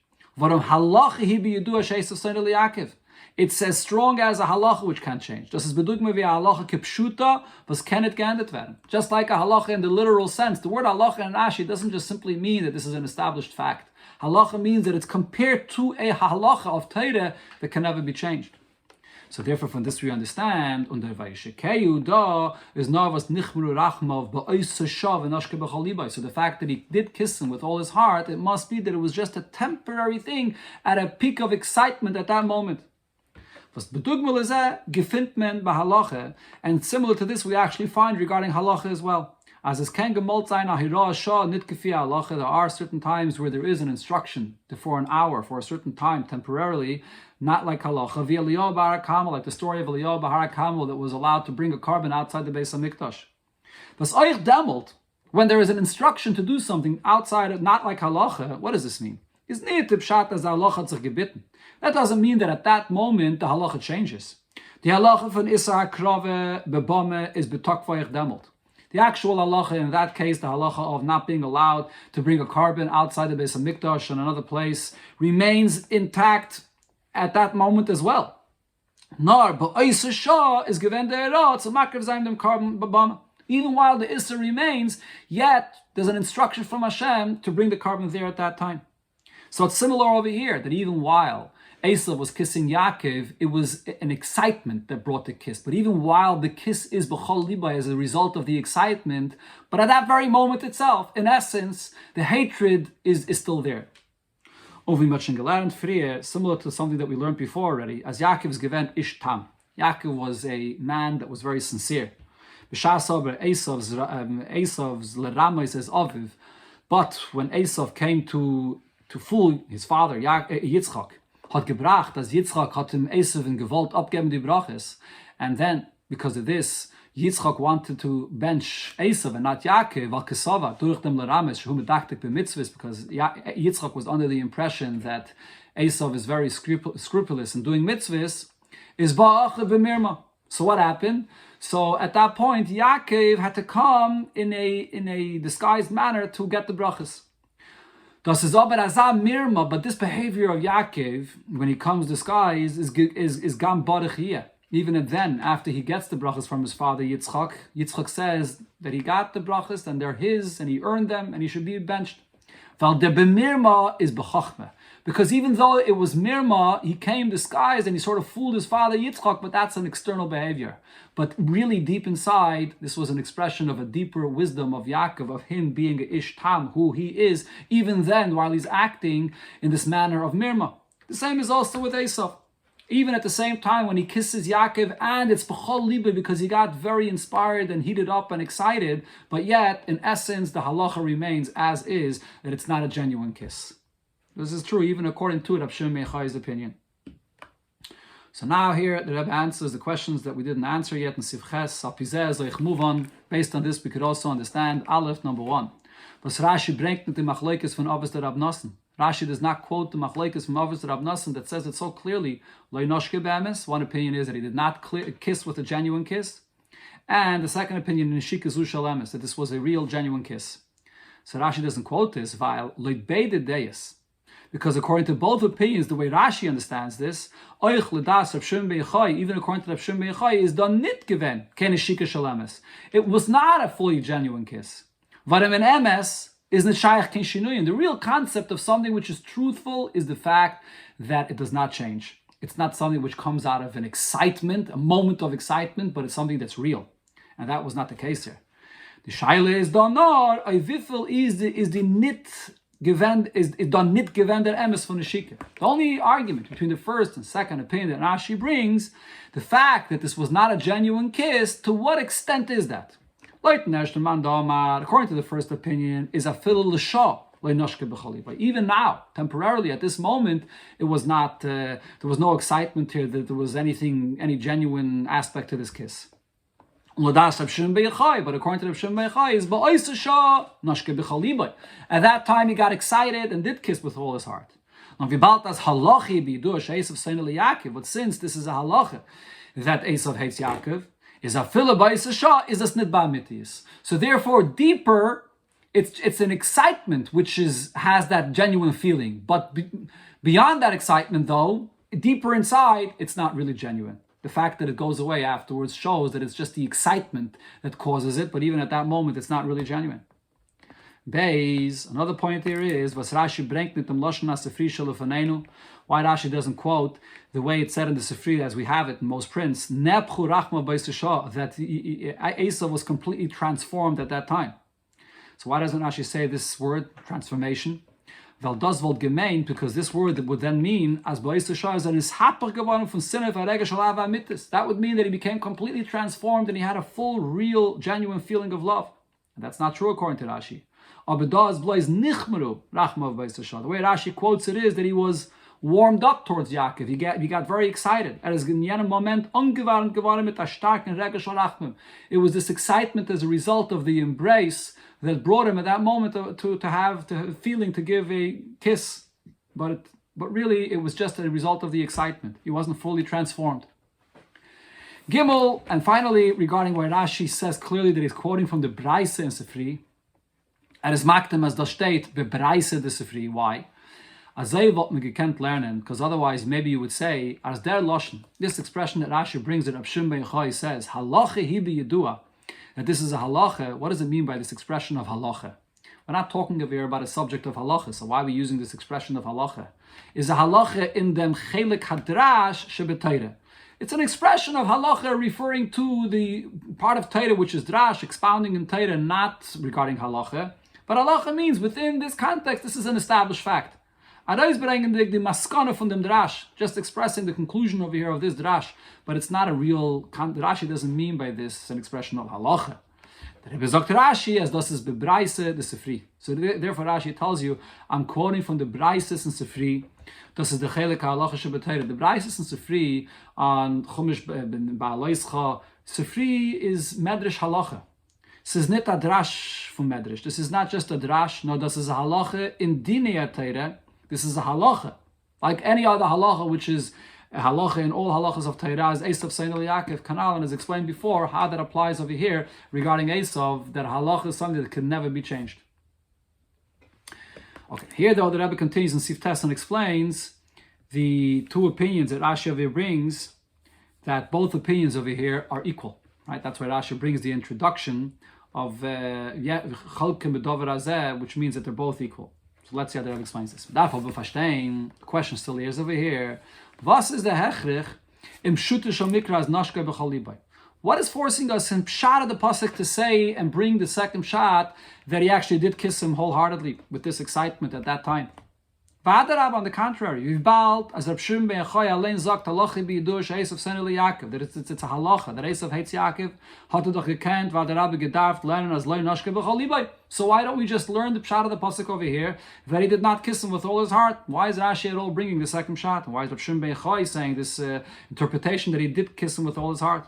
S1: It's as strong as a halacha which can't change. Das ist bedugma wie a halacha kipshuta, was kann it geändert werden. Just like a halacha in the literal sense. The word halacha in Rashi doesn't just simply mean that this is an established fact. Halacha means that it's compared to a halacha of Torah that can never be changed. So therefore, from this we understand, under Vayishlach da is now was nichmeru rachmav ba'oser shav v'noshke b'chol libay. So the fact that he did kiss him with all his heart, it must be that it was just a temporary thing at a peak of excitement at that moment. Was bedugmal is gefindt men b'halacha, and similar to this we actually find regarding halacha as well. As is ken gemolt zayin ahira shah nit kefi halacha, there are certain times where there is an instruction for an hour, for a certain time, temporarily, not like halacha. Via Eliyahu bar HaKamal, like the story of Eliyahu bar HaKamal that was allowed to bring a carbon outside the Beis HaMikdash. Was euch demelt, when there is an instruction to do something outside of, not like halacha, what does this mean? Is nicht pshat as halacha hat sich gebitten. That doesn't mean that at that moment the halacha changes. The halacha von Isar Krove bebame is betokvayich demelt. The actual halacha in that case, the halacha of not being allowed to bring a carbon outside the Beis HaMikdash and another place, remains intact at that moment as well. Nor ba'oser shah is given the erot so makriv zayin dem carbon bebame. Even while the Issa remains, yet there's an instruction from Hashem to bring the carbon there at that time. So it's similar over here, that even while Esav was kissing Yaakov, it was an excitement that brought the kiss. But even while the kiss is b'chol libay as a result of the excitement, but at that very moment itself, in essence, the hatred is still there. Similar to something that we learned before already, as Yaakov's given ish tam. Yaakov was a man that was very sincere. Esav's lerama says aviv, but when Esav came to fool his father Yitzchak, hat gebracht, dass Yitzchak hat him Esav in gewalt abgeben die Braches, and then because of this Yitzchak wanted to bench Esav and not Yaakov, al kesava durch dem lerames hu medaktik b'mitzvahs, because Yitzchak was under the impression that Esav is very scrupulous in doing mitzvahs. is ba'achav b'mirma. So what happened? So at that point, Yaakov had to come in a disguised manner to get the brachas. Das is aber azam mirma, but this behavior of Yaakov, when he comes disguised, is gam barachiyah. Even then, after he gets the brachas from his father Yitzchak says that he got the brachas and they're his, and he earned them, and he should be benched. Val de b'mirma is b'chachma. Because even though it was mirma, he came disguised and he sort of fooled his father Yitzchak, but that's an external behavior. But really deep inside, this was an expression of a deeper wisdom of Yaakov, of him being a ish tam, who he is, even then, while he's acting in this manner of mirma. The same is also with Esav. Even at the same time when he kisses Yaakov, and it's b'chol liba because he got very inspired and heated up and excited, but yet, in essence, the halacha remains as is, that it's not a genuine kiss. This is true even according to Rav Shimon ben Yochai's opinion. So now here the Rebbe answers the questions that we didn't answer yet in Sivches. Apizeh, so ich move on. Based on this, we could also understand Aleph, number 1. Was Rashi bringt mit dem Machlekes von Oster Rab Nosson. Rashi does not quote the Machlekes from Oster Rab Nosson that says it so clearly. Lo noshke be'emes. One opinion is that he did not kiss with a genuine kiss. And the second opinion, Nishika zu shalemes, that this was a real, genuine kiss. So Rashi doesn't quote this, while lo beide deis. Because according to both opinions, the way Rashi understands this, even according to Rav Shimon ben Yochai, is done nit given keneshika shalamis. It was not a fully genuine kiss. Varim en emes is neshayach ken shinuyim. The real concept of something which is truthful is the fact that it does not change. It's not something which comes out of an excitement, a moment of excitement, but it's something that's real. And that was not the case here. The shaila is done nor, a vifel is the nit is done nit gewender emes von the shike. The only argument between the first and second opinion that Rashi brings, the fact that this was not a genuine kiss, to what extent is that? According to the first opinion, is a fil l'shah. But even now, temporarily at this moment, it was not. There was no excitement here that there was any genuine aspect to this kiss. But according to Rav Shimon ben Yochai, is nashke b'chalibai. At that time, he got excited and did kiss with all his heart. But since this is a halacha that Esav hates Yaakov, is a fila b'Eisah is a snit ba'mitis. So therefore, deeper, it's an excitement which has that genuine feeling. But beyond that excitement, though, deeper inside, it's not really genuine. The fact that it goes away afterwards shows that it's just the excitement that causes it, but even at that moment, it's not really genuine. Beis, another point here is, was Rashi bringt mit dem Lashon HaSifri lefanenu, why Rashi doesn't quote the way it's said in the Sifri as we have it in most prints, Nepchu Rachma B'Yisrael, that Esav was completely transformed at that time. So why doesn't Rashi say this word, transformation? Weil das wohl gemeint, because this word would then mean, as B'Yisrael is an Ishaper geworden von Sinne v'Regel shel Ahava Amitis. That would mean that he became completely transformed and he had a full, real, genuine feeling of love. And that's not true according to Rashi. Aber das bloß nichmeru Rachma B'Yisrael. The way Rashi quotes it is that he was warmed up towards Yaakov. He got very excited. It was this excitement as a result of the embrace that brought him at that moment to have feeling to give a kiss. But really, it was just a result of the excitement. He wasn't fully transformed. Gimel, and finally, regarding why Rashi says clearly that he's quoting from the Braise in Sifri, as maktem as das steht, be Braise de Sifri. Why? As they what we can't learn, because otherwise maybe you would say, as their lashon, this expression that Rashi brings that Rav Shimon ben Yochai says, halacha hi b'yedua, that this is a halacha. What does it mean by this expression of halacha? We're not talking over here about a subject of halacha, so why are we using this expression of halacha? Is a halacha in them chelek hadrash shebetayre. It's an expression of halacha referring to the part of Torah which is drash, expounding in Torah, not regarding halacha. But halacha means within this context, this is an established fact. Arais bringen the maskana from dem drash, just expressing the conclusion over here of this drash, but it's not a real. Rashi doesn't mean by this an expression of halacha. The Rebbe sagt Rashi as das is bebraise the Sifri. So therefore Rashi tells you, I'm quoting from the Braises and Sifri. Das is the Chelek halacha shebetayre. The Braises and Sifri on Chumash ba'aloischa. Sifri is medrash halacha. This is not a drash from medrash. This is not just a drash. No, this is a halacha in dinei Torah. This is a halacha, like any other halacha which is halacha in all halachas of Torah is Esav Seinu Yaakov Kanal, and as explained before, how that applies over here regarding Esav, that halacha is something that can never be changed. Okay, here though the Rabbi continues in Sif Tes and explains the two opinions that Rashi over here brings, that both opinions over here are equal. Right? That's why Rashi brings the introduction of Chelek b'Dover Hazeh, which means that they're both equal. So let's see how the Rabbi explains this. The question still is over here. Was is the hechrich im shutish mikra as nashke b'chol libay? What is forcing us in pshat of the pasuk to say and bring the second shot that he actually did kiss him wholeheartedly with this excitement at that time? V'adarab, on the contrary, Yivbal as Reb Shimon ben Yochai allein sagt halachi b'yidush Esav senu Yaakov, that it's a halacha that Esav hates Yaakov. Hat doch gekent v'adarab gedarft lernen as lo nashke b'chol libay. So why don't we just learn the pshat of the pasuk over here that he did not kiss him with all his heart? Why is Rashi at all bringing the second shot? And why is Reb Shimon ben Yochai saying this interpretation that he did kiss him with all his heart?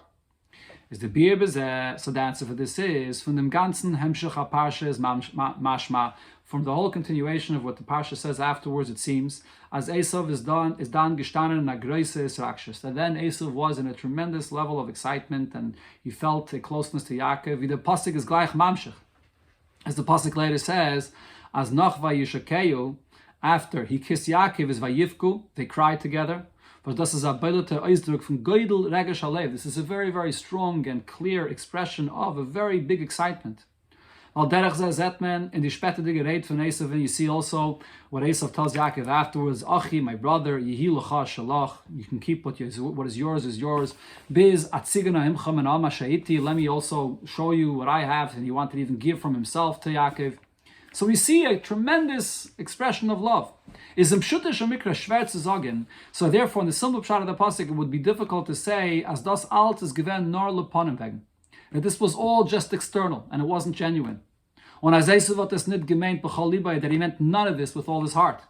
S1: Is the beer bezeh? So the answer for this is from dem ganzen hemshech haparsha is mashma. From the whole continuation of what the Parsha says afterwards, it seems, as Esav is done gestanen in a groise Israkshus, that then Esav was in a tremendous level of excitement and he felt a closeness to Yaakov. The pasuk is gleich mamshech, as the pasuk later says, as nach vayishakeyu, after he kissed Yaakov is vayivku, they cried together. But this is a Ausdruck from Geidel Regesh Halev. This is a very, very strong and clear expression of a very big excitement. Al derech zeh zetman in the spätige Rede von Esav, and you see also what Esav tells Yaakov afterwards, Achi, my brother, Yehi lecha shalach, you can keep what is yours. Biz atzigana imcha min alma sha'iti, let me also show you what I have, and he wanted to even give from himself to Yaakov. So we see a tremendous expression of love. Is imshutish mikra schwer zu sagen. So therefore, in the simple pshat of the pasuk, it would be difficult to say as das alt is given nor leponim wegen, that this was all just external and it wasn't genuine. Und as Esav hat es nicht gemeint b'chol libay, that he meant none of this with all his heart.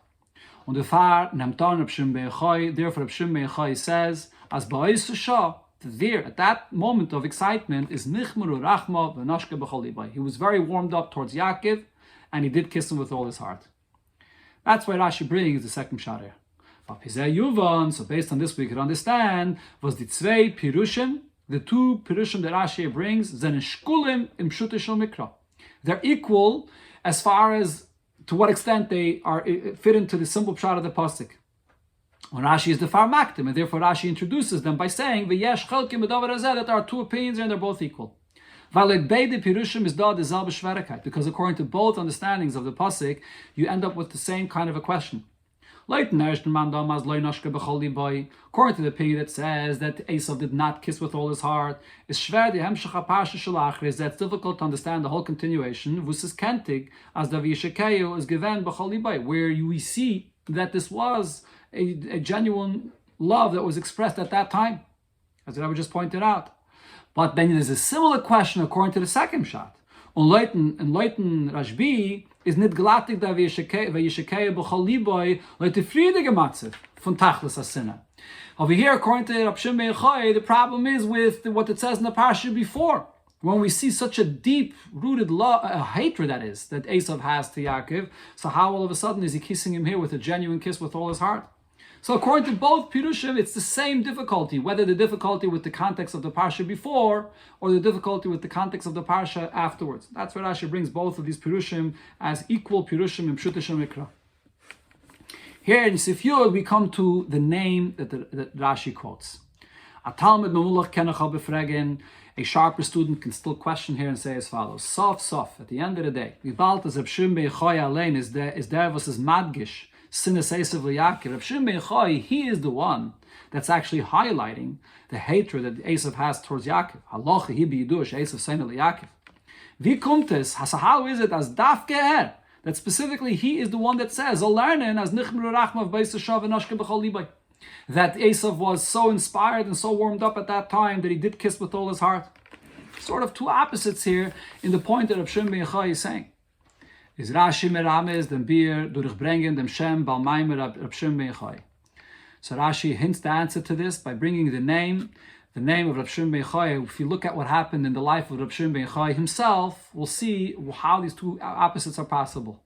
S1: Und therefore, Reb Shimon ben Yochai says, as ba'Esav there at that moment of excitement is nichmuru rachma v'nashke b'chol libay. He was very warmed up towards Yaakov, and he did kiss him with all his heart. That's why Rashi brings the second shot here. So based on this we can understand was the zwei pirushim, the two pirushim that Rashi brings, zenen shkulim im shutish mikra. They're equal as far as to what extent they are fit into the simple pshat of the pasuk. When Rashi is the far maktim, and therefore Rashi introduces them by saying v'yesh chelkim b'davar hazeh, that there are two opinions and they're both equal. Because according to both understandings of the pasuk, you end up with the same kind of a question. According to the opinion that says that Esav did not kiss with all his heart, that's difficult to understand the whole continuation. Where we see that this was a genuine love that was expressed at that time, as I just pointed out. But then there's a similar question according to the second shot. Und Leuten Rashbi is nicht glattig da v'yishakeya b'chol liboy Leute Friede gematzet von Tachlis Asina. Over here, according to Reb Shimon ben Yochai, the problem is with what it says in the parsha before. When we see such a deep-rooted hatred, that Esav has to Yaakov, so how all of a sudden is he kissing him here with a genuine kiss with all his heart? So according to both Pirushim, it's the same difficulty, whether the difficulty with the context of the Parsha before or the difficulty with the context of the Parsha afterwards. That's why Rashi brings both of these Pirushim as equal Pirushim in Pshutishim Mikra. Here in Sif Yud, we come to the name that Rashi quotes. A Talmud Memulach Kenachal Befregen, a sharper student can still question here and say as follows. Sof, at the end of the day, Vibalt as Reb Shimon ben Yochai Alein is there versus Madgish, Sinas Esav Yaakov. Reb Shimon ben Yochai, he is the one that's actually highlighting the hatred that Esav has towards Yaakov. Halacha hi b'yidush Esav seinu Yaakov. Wie kommt es? How is it as dafke that specifically he is the one that says Olernen as nichmru rachmav b'Esav v'nashke b'chol libay, that Esav was so inspired and so warmed up at that time that he did kiss with all his heart. Sort of two opposites here in the point that Reb Shimon ben Yochai is saying. Is Rashi merames dem Bier durchbringen dem Shem Balmaimer Reb Shimon ben Yochai. So Rashi hints the answer to this by bringing the name of Reb Shimon ben Yochai. If you look at what happened in the life of Reb Shimon ben Yochai himself, we'll see how these two opposites are possible.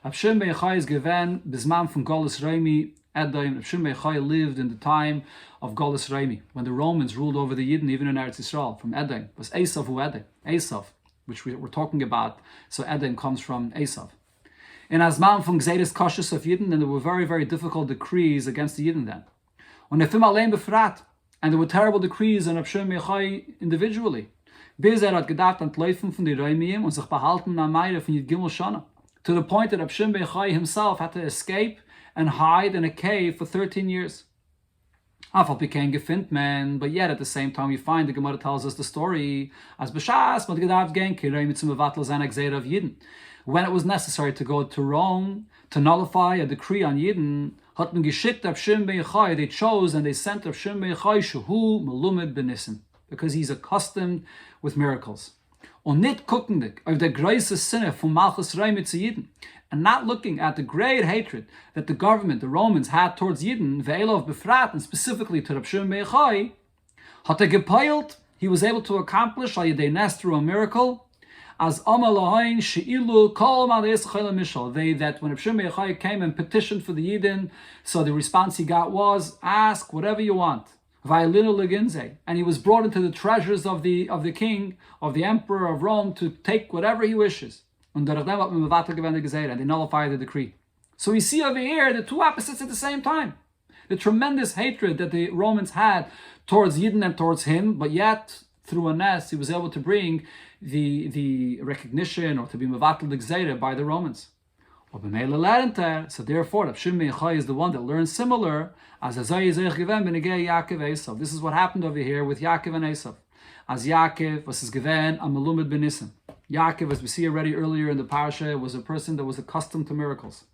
S1: Reb Shimon ben Yochai is given bisman from Golus Reimi Edom. Reb Shimon Bar Yochai lived in the time of Golus Reimi, when the Romans ruled over the Yidden, even in Eretz Yisrael, from Edom. It was Esav who Edom. Esav, which we're talking about. So Edom comes from Esav. In Azman from Gzeiris Kashus of Yidden, and there were very, very difficult decrees against the Yidden then. On Nefim Alein Befrat, and there were terrible decrees on Reb Shimon Bar Yochai individually. Bis hat gedacht an Tleifen von die Reimiem und sich behalten am Meire von Yid Gimel Shana. To the point that Reb Shimon Bar Yochai himself had to escape and hide in a cave for 13 years. Afal became gefind man, but yet at the same time we find the Gemara tells us the story as B'shas, but gedacht gen kirei mitzum mevatel zan gzeira of Yidden. When it was necessary to go to Rome to nullify a decree on Yidden, hat man geschickt Reb Shimon Bar Yochai. They chose and they sent Reb Shimon Bar Yochai shehu melumed benissen, because he's accustomed with miracles. Und nicht guckendig auf der große Sinne von Malchus Reimi zu Yidden, and not looking at the great hatred that the government, the Romans, had towards Yidden, ve'elov befrat, and specifically to Reb Shimon Bar Yochai, hat gepeilt, he was able to accomplish al yedei nes through a miracle, as amalahain sheilu kol ma'adeis chayla mishal. They that when Reb Shimon Bar Yochai came and petitioned for the Yidden, so the response he got was, ask whatever you want. And he was brought into the treasures of the king, of the emperor of Rome, to take whatever he wishes. And they nullify the decree. So we see over here the two opposites at the same time. The tremendous hatred that the Romans had towards Yidden and towards him, but yet through a nes he was able to bring the recognition or to be mevatel the gzeira by the Romans. So therefore, Reb Shimon Bar Yochai is the one that learns similar as Yaakov Esav. This is what happened over here with Yaakov and Esav. As Yaakov was given a melumed benissen. Yaakov, as we see already earlier in the parasha, was a person that was accustomed to miracles.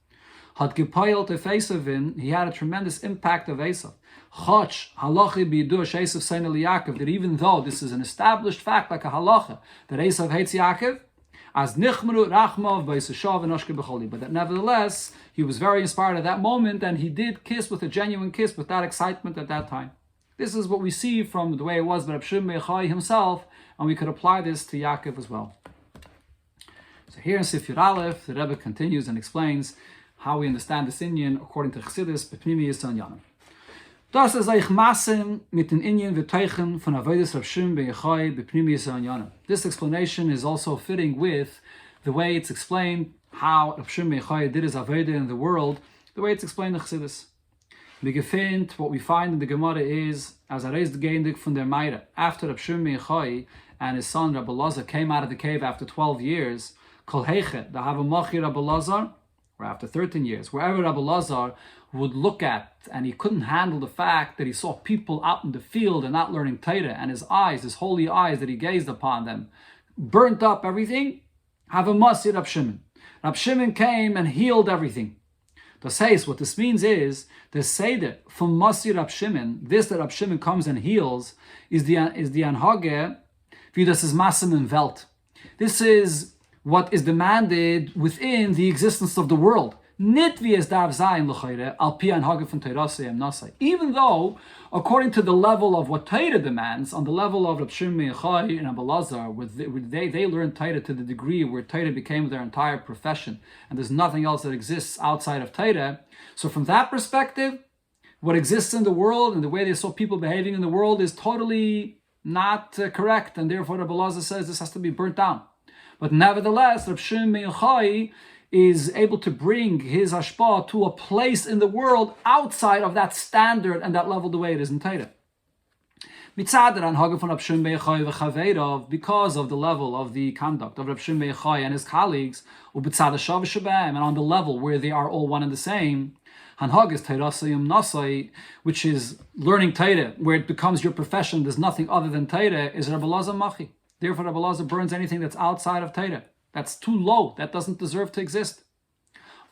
S1: Had gepeilt of Esavin, he had a tremendous impact of Esav. Choch halachi b'yidur she'Esav seina liYaakov, that even though this is an established fact like a halacha that Esav hates Yaakov, as nichmru rachmav b'yisashav and oshke b'choli, but that nevertheless he was very inspired at that moment, and he did kiss with a genuine kiss, with that excitement at that time. This is what we see from the way it was by Reb Shimon Bar Yochai himself, and we could apply this to Yaakov as well. So here in Sifir Aleph, the Rebbe continues and explains how we understand this Inyan according to Chassidus b'pnimiyus Yanim. Das ist euch Massen mit den Inyan v'teichen von Avodas Reb Shimon Bar Yochai b'pnimiyus Yanim. This explanation is also fitting with the way it's explained how Reb Shimon Bar Yochai did his Avodah in the world, the way it's explained in Chassidus. What we find in the Gemara is, as raised gendig from their Meire, after Reb Shimon Bar Yochai and his son Rabbi Lazar came out of the cave after 12 years, Kol Heiche, the Havamachi Rabbi Lazar, or after 13 years, wherever Rabbi Lazar would look at, and he couldn't handle the fact that he saw people out in the field and not learning Torah, and his eyes, his holy eyes that he gazed upon them, burnt up everything, Havamasi Rab Shimon. Rab Shimon came and healed everything. Das heißt, what this means is, the Seder from Masi Rab Shimon, this that Rab Shimon comes and heals, is the Anhage, wie das ist Massen im Welt. This is what is demanded within the existence of the world. Nit wie es darf sein, l'chayre, al pi Anhage von Teirasei em Nasai. Even though, according to the level of what Torah demands, on the level of Reb Shimon Bar Yochai and Rabbi Lazar, they learned Torah to the degree where Torah became their entire profession, and there's nothing else that exists outside of Torah. So from that perspective, what exists in the world and the way they saw people behaving in the world is totally not correct, and therefore Rabbi Lazar says this has to be burnt down. But nevertheless, Reb Shimon Bar Yochai is able to bring his hashpah to a place in the world outside of that standard and that level the way it is in Torah. Because of the level of the conduct of Reb Shimon Bar Yochai and his colleagues, and on the level where they are all one and the same, which is learning Torah, where it becomes your profession, there's nothing other than Torah, is Rabbi Lazar Machi. Therefore, Rabbi Lazar burns anything that's outside of Torah. That's too low. That doesn't deserve to exist.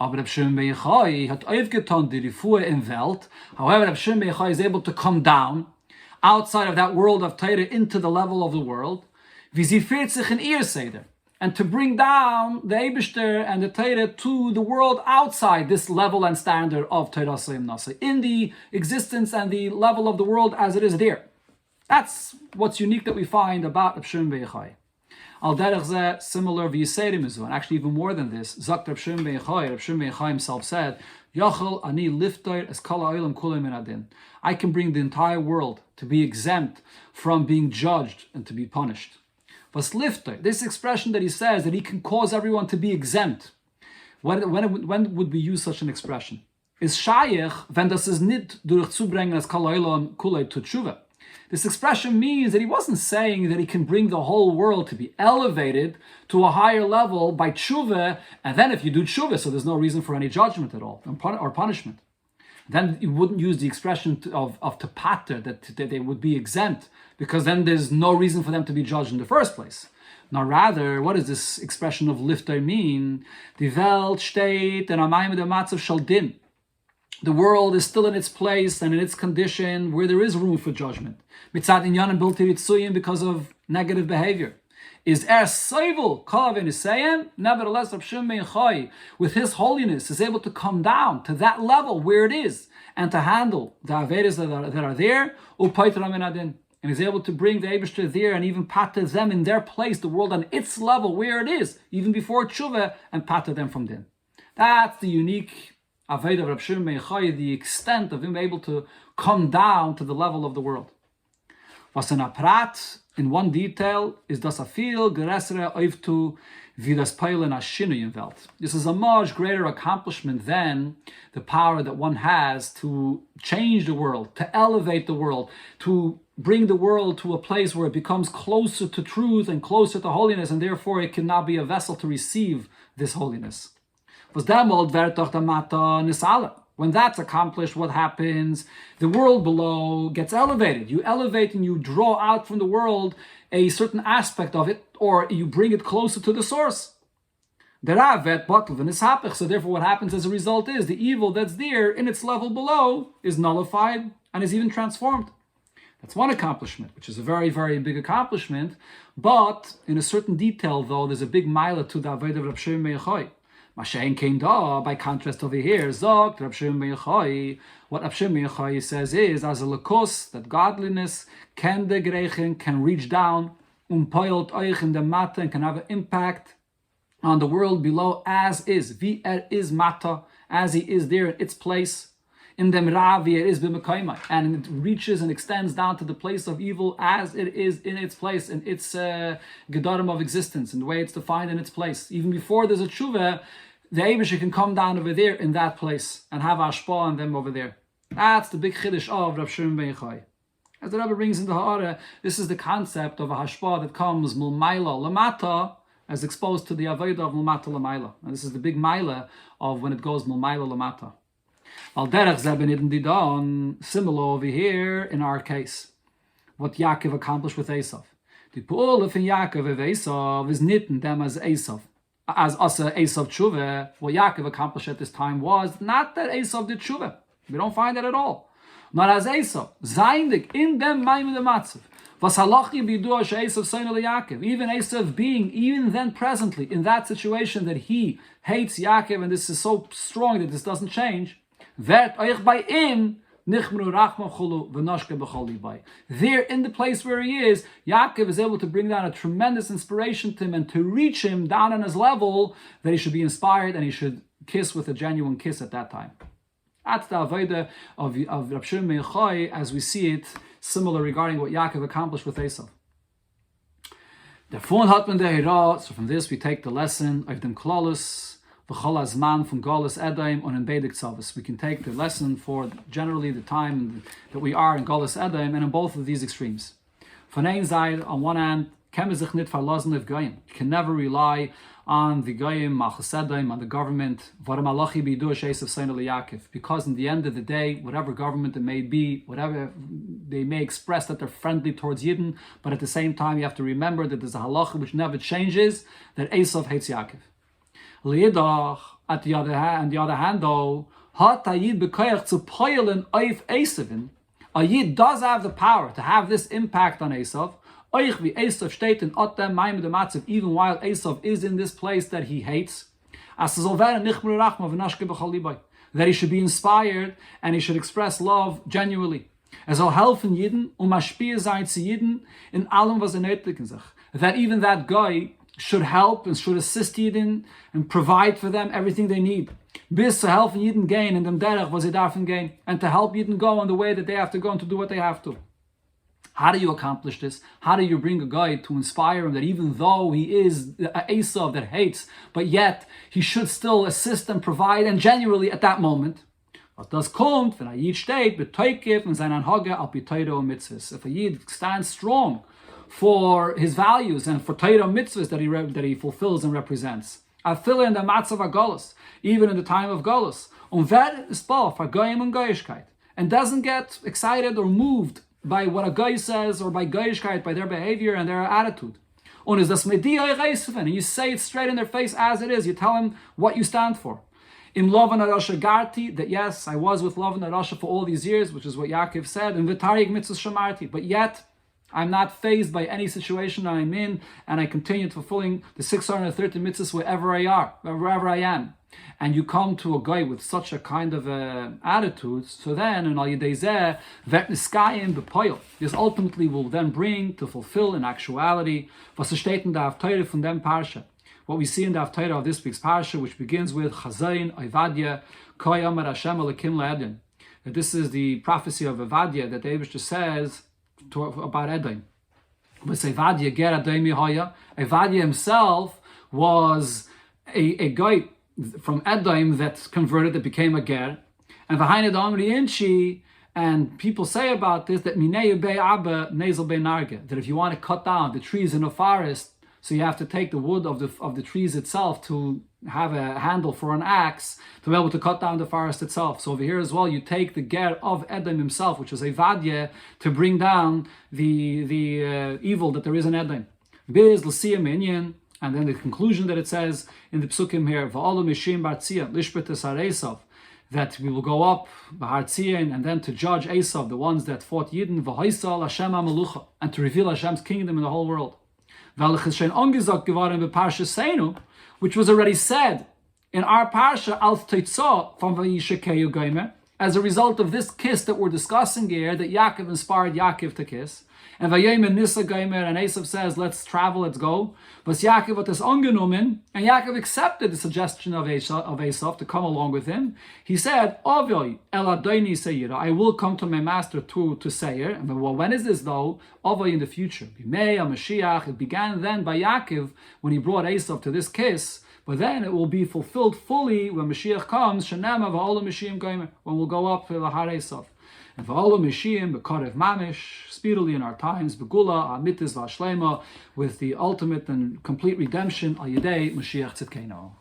S1: Aber Reb Shimon Bar Yochai hat aufgetan die Refuah im Welt. However, Reb Shimon Bar Yochai is able to come down outside of that world of Torah into the level of the world. Wie sie führt sich in ihr Seder. And to bring down the Eibishter and the Torah to the world outside this level and standard of Torah Seim Nasa, in the existence and the level of the world as it is there. That's what's unique that we find about Reb Shimon Bar Yochai. Al derech zeh, similar v'yiseirim is one. Actually, even more than this. Zakt Rab Shimon ben Yochai. Rab Shimon ben Yochai himself said, Yachal ani liftoir es kol ha'olam kulei min adin. I can bring the entire world to be exempt from being judged and to be punished. Was liftoir, this expression that he says that he can cause everyone to be exempt. When would we use such an expression? Is shayich wenn das is nit durch zubringen es kol ha'olam kulei to tshuva. This expression means that he wasn't saying that he can bring the whole world to be elevated to a higher level by tshuva, and then if you do tshuva, so there's no reason for any judgment at all, or punishment. Then you wouldn't use the expression of tepater, that they would be exempt, because then there's no reason for them to be judged in the first place. Now rather, what does this expression of lifter mean? Die Welt steht in amayim de matzav shel din. The world is still in its place and in its condition where there is room for judgment. Mitzad inyan and bilti ritzuyim, because of negative behavior. Is soivel kalav is saying, nevertheless, Rab Shimon ben Yochai, with his holiness, is able to come down to that level where it is and to handle the avedas that are there, and is able to bring the Eibishter there and even pater them in their place, the world on its level where it is, even before tshuva, and pater them from din. That's the unique Aveda of Rab Shimon ben Yochai, the extent of him able to come down to the level of the world. Was in a prat, in one detail, is das a viel geresere oiftu wie das peilen a shinuyim welt. This is a much greater accomplishment than the power that one has to change the world, to elevate the world, to bring the world to a place where it becomes closer to truth and closer to holiness, and therefore it cannot be a vessel to receive this holiness. When that's accomplished, what happens? The world below gets elevated. You elevate and you draw out from the world a certain aspect of it, or you bring it closer to the source. So therefore what happens as a result is the evil that's there in its level below is nullified and is even transformed. That's one accomplishment, which is a very, very big accomplishment. But in a certain detail, though, there's a big mila to the Avodah of Rab Shimon ben Yochai. Mashen came da, by contrast over here, Zog, Rab Shimon ben Yochai. What Rab Shimon ben Yochai says is, as a lekos, that godliness can reach down, poilt euch in the mata, and can have an impact on the world below as is. Wie is mata, as he is there in its place. In dem ravi it is b'mekaymai, and it reaches and extends down to the place of evil as it is in its place, in its gedarim of existence, in the way it's defined in its place. Even before there's a tshuva, the Eibusha can come down over there in that place and have ashpa on them over there. That's the big chiddush of Rab Shimon ben Yochai. As the Rabbi brings into Ha'ara, this is the concept of a hashpa that comes mulmaila lamata, as exposed to the avodah of mulmata lamaila. And this is the big maila of when it goes mulmaila lamata. Al derech zeh benidin didon, similar over here in our case, what Yaakov accomplished with Esav. The pu'olef in Yaakov of Esav is nitten them as Esav. As Asa Esav tshuva, what Yaakov accomplished at this time was not that Esav did tshuva. We don't find that at all. Not as Esav. Zayndik in them ma'im the matzav. Was halachi b'yidua she'esav soina leYaakov. Even Esav being, even then presently, in that situation that he hates Yaakov, and this is so strong that this doesn't change, there in the place where he is, Yaakov is able to bring down a tremendous inspiration to him and to reach him down on his level that he should be inspired and he should kiss with a genuine kiss at that time. That's the avodah of Rab Shimon ben Yochai as we see it, similar regarding what Yaakov accomplished with Esav. So from this we take the lesson of dem klolus v'chol hazman from Galus Edom on Beidik Tzavos. We can take the lesson for generally the time that we are in Galus Edom and in both of these extremes. Von ein Seite, on one hand, kann man sich nicht verlassen auf Goyim. You can never rely on the Goyim, Malchus Edom, on the government, because in the end of the day, whatever government it may be, whatever they may express that they're friendly towards Yidden, but at the same time you have to remember that there's a halacha which never changes, that Esav hates Yaakov. Liedach, on the other hand, though, hat a Yid bekoyach zu poilen oif Esavin. A Yid does have the power to have this impact on Esav. Oich wie Esav steht in Otem Maim de Matzav, even while Esav is in this place that he hates. As that he should be inspired and he should express love genuinely. Soll helfen Yidden, mashpia sein zu Yidden in allem was nötig in sich. that even that guy should help and should assist Yidden and provide for them everything they need. Bis to help Yidden gain in dem derech was they darfen gain, and to help Yidden go in the way that they have to go and to do what they have to. How do you accomplish this? How do you bring a guy to inspire him that even though he is an Esav that hates, but yet he should still assist and provide, and genuinely at that moment, what does kommt, wenn a Yid steht, betoykif and sein Anhage al pi Torah und mitzvahs. If a Yid stands strong for his values and for Torah and mitzvahs that he fulfills and represents, afille in the matzav agolus, even in the time of golus, wer is bal for goyim and goyishkeit, and doesn't get excited or moved by what a guy says or by goyishkeit, by their behavior and their attitude. Und is das media reisufen, and you say it straight in their face as it is. You tell him what you stand for. Im Lovan Arasha Garti, that yes, I was with Lovan Arasha for all these years, which is what Yaakov said, and V'tarig Mitzvah Shamarti, but yet I'm not fazed by any situation I'm in, and I continue fulfilling the 630 mitzvahs wherever I am. And you come to a guy with such a kind of attitude, so then, in Al Yidei Zeh, Vet Niskayim B'Poyel, this ultimately will then bring to fulfill in actuality, was steht in der Haftarah von dem Parsha. What we see in the Haftarah of this week's Parsha, which begins with Chazayin, Ovadia, Koy Amar Hashem Elokim Le'Edom. That this is the prophecy of Ovadia that the Eibishter says about Edom. But Ovadia ger Edom Yehoya. Ovadia himself was a guy from Edom that converted, that became a ger. And V'hained Amri Inchi, and people say about this that Minei Bei Abba Nezel Bei Narge, that if you want to cut down the trees in a forest, so you have to take the wood of the trees itself to have a handle for an axe to be able to cut down the forest itself. So over here as well, you take the ger of Edom himself, which is a vadye, to bring down the evil that there is in Edom. Biz l'siyam inyan, and then the conclusion that it says in the psukim here, va'olu mishim bartzia lishbetes haresav, that we will go up Bahar Tzion and then to judge Esav, the ones that fought Yidden, v'hoisal Hashem HaMelucha, and to reveal Hashem's kingdom in the whole world. Which was already said in our parsha al Teitzah from Vayishlach Gomer, as a result of this kiss that we're discussing here, that Yaakov inspired Yaakov to kiss. And Vayemen Nisa Gomer, and Esav says, let's travel, let's go. But Yaakov hat es angenommen, and Yaakov accepted the suggestion of Esav to come along with him. He said, Ovoi el Adoni Seira, I will come to my master to Seir. And well, when is this though? Ovoi in the future. Bimei Mashiach. It began then by Yaakov when he brought Esav to this kiss. But then it will be fulfilled fully when Mashiach comes. Shenema v'olam Mashiach Gomer, when we'll go up to Lahar Esav. And v'olam Mashiach b'karev mamish, speedily in our times, b'gula amitis v'ashlema, with the ultimate and complete redemption al yedei Mashiach Tzidkenu.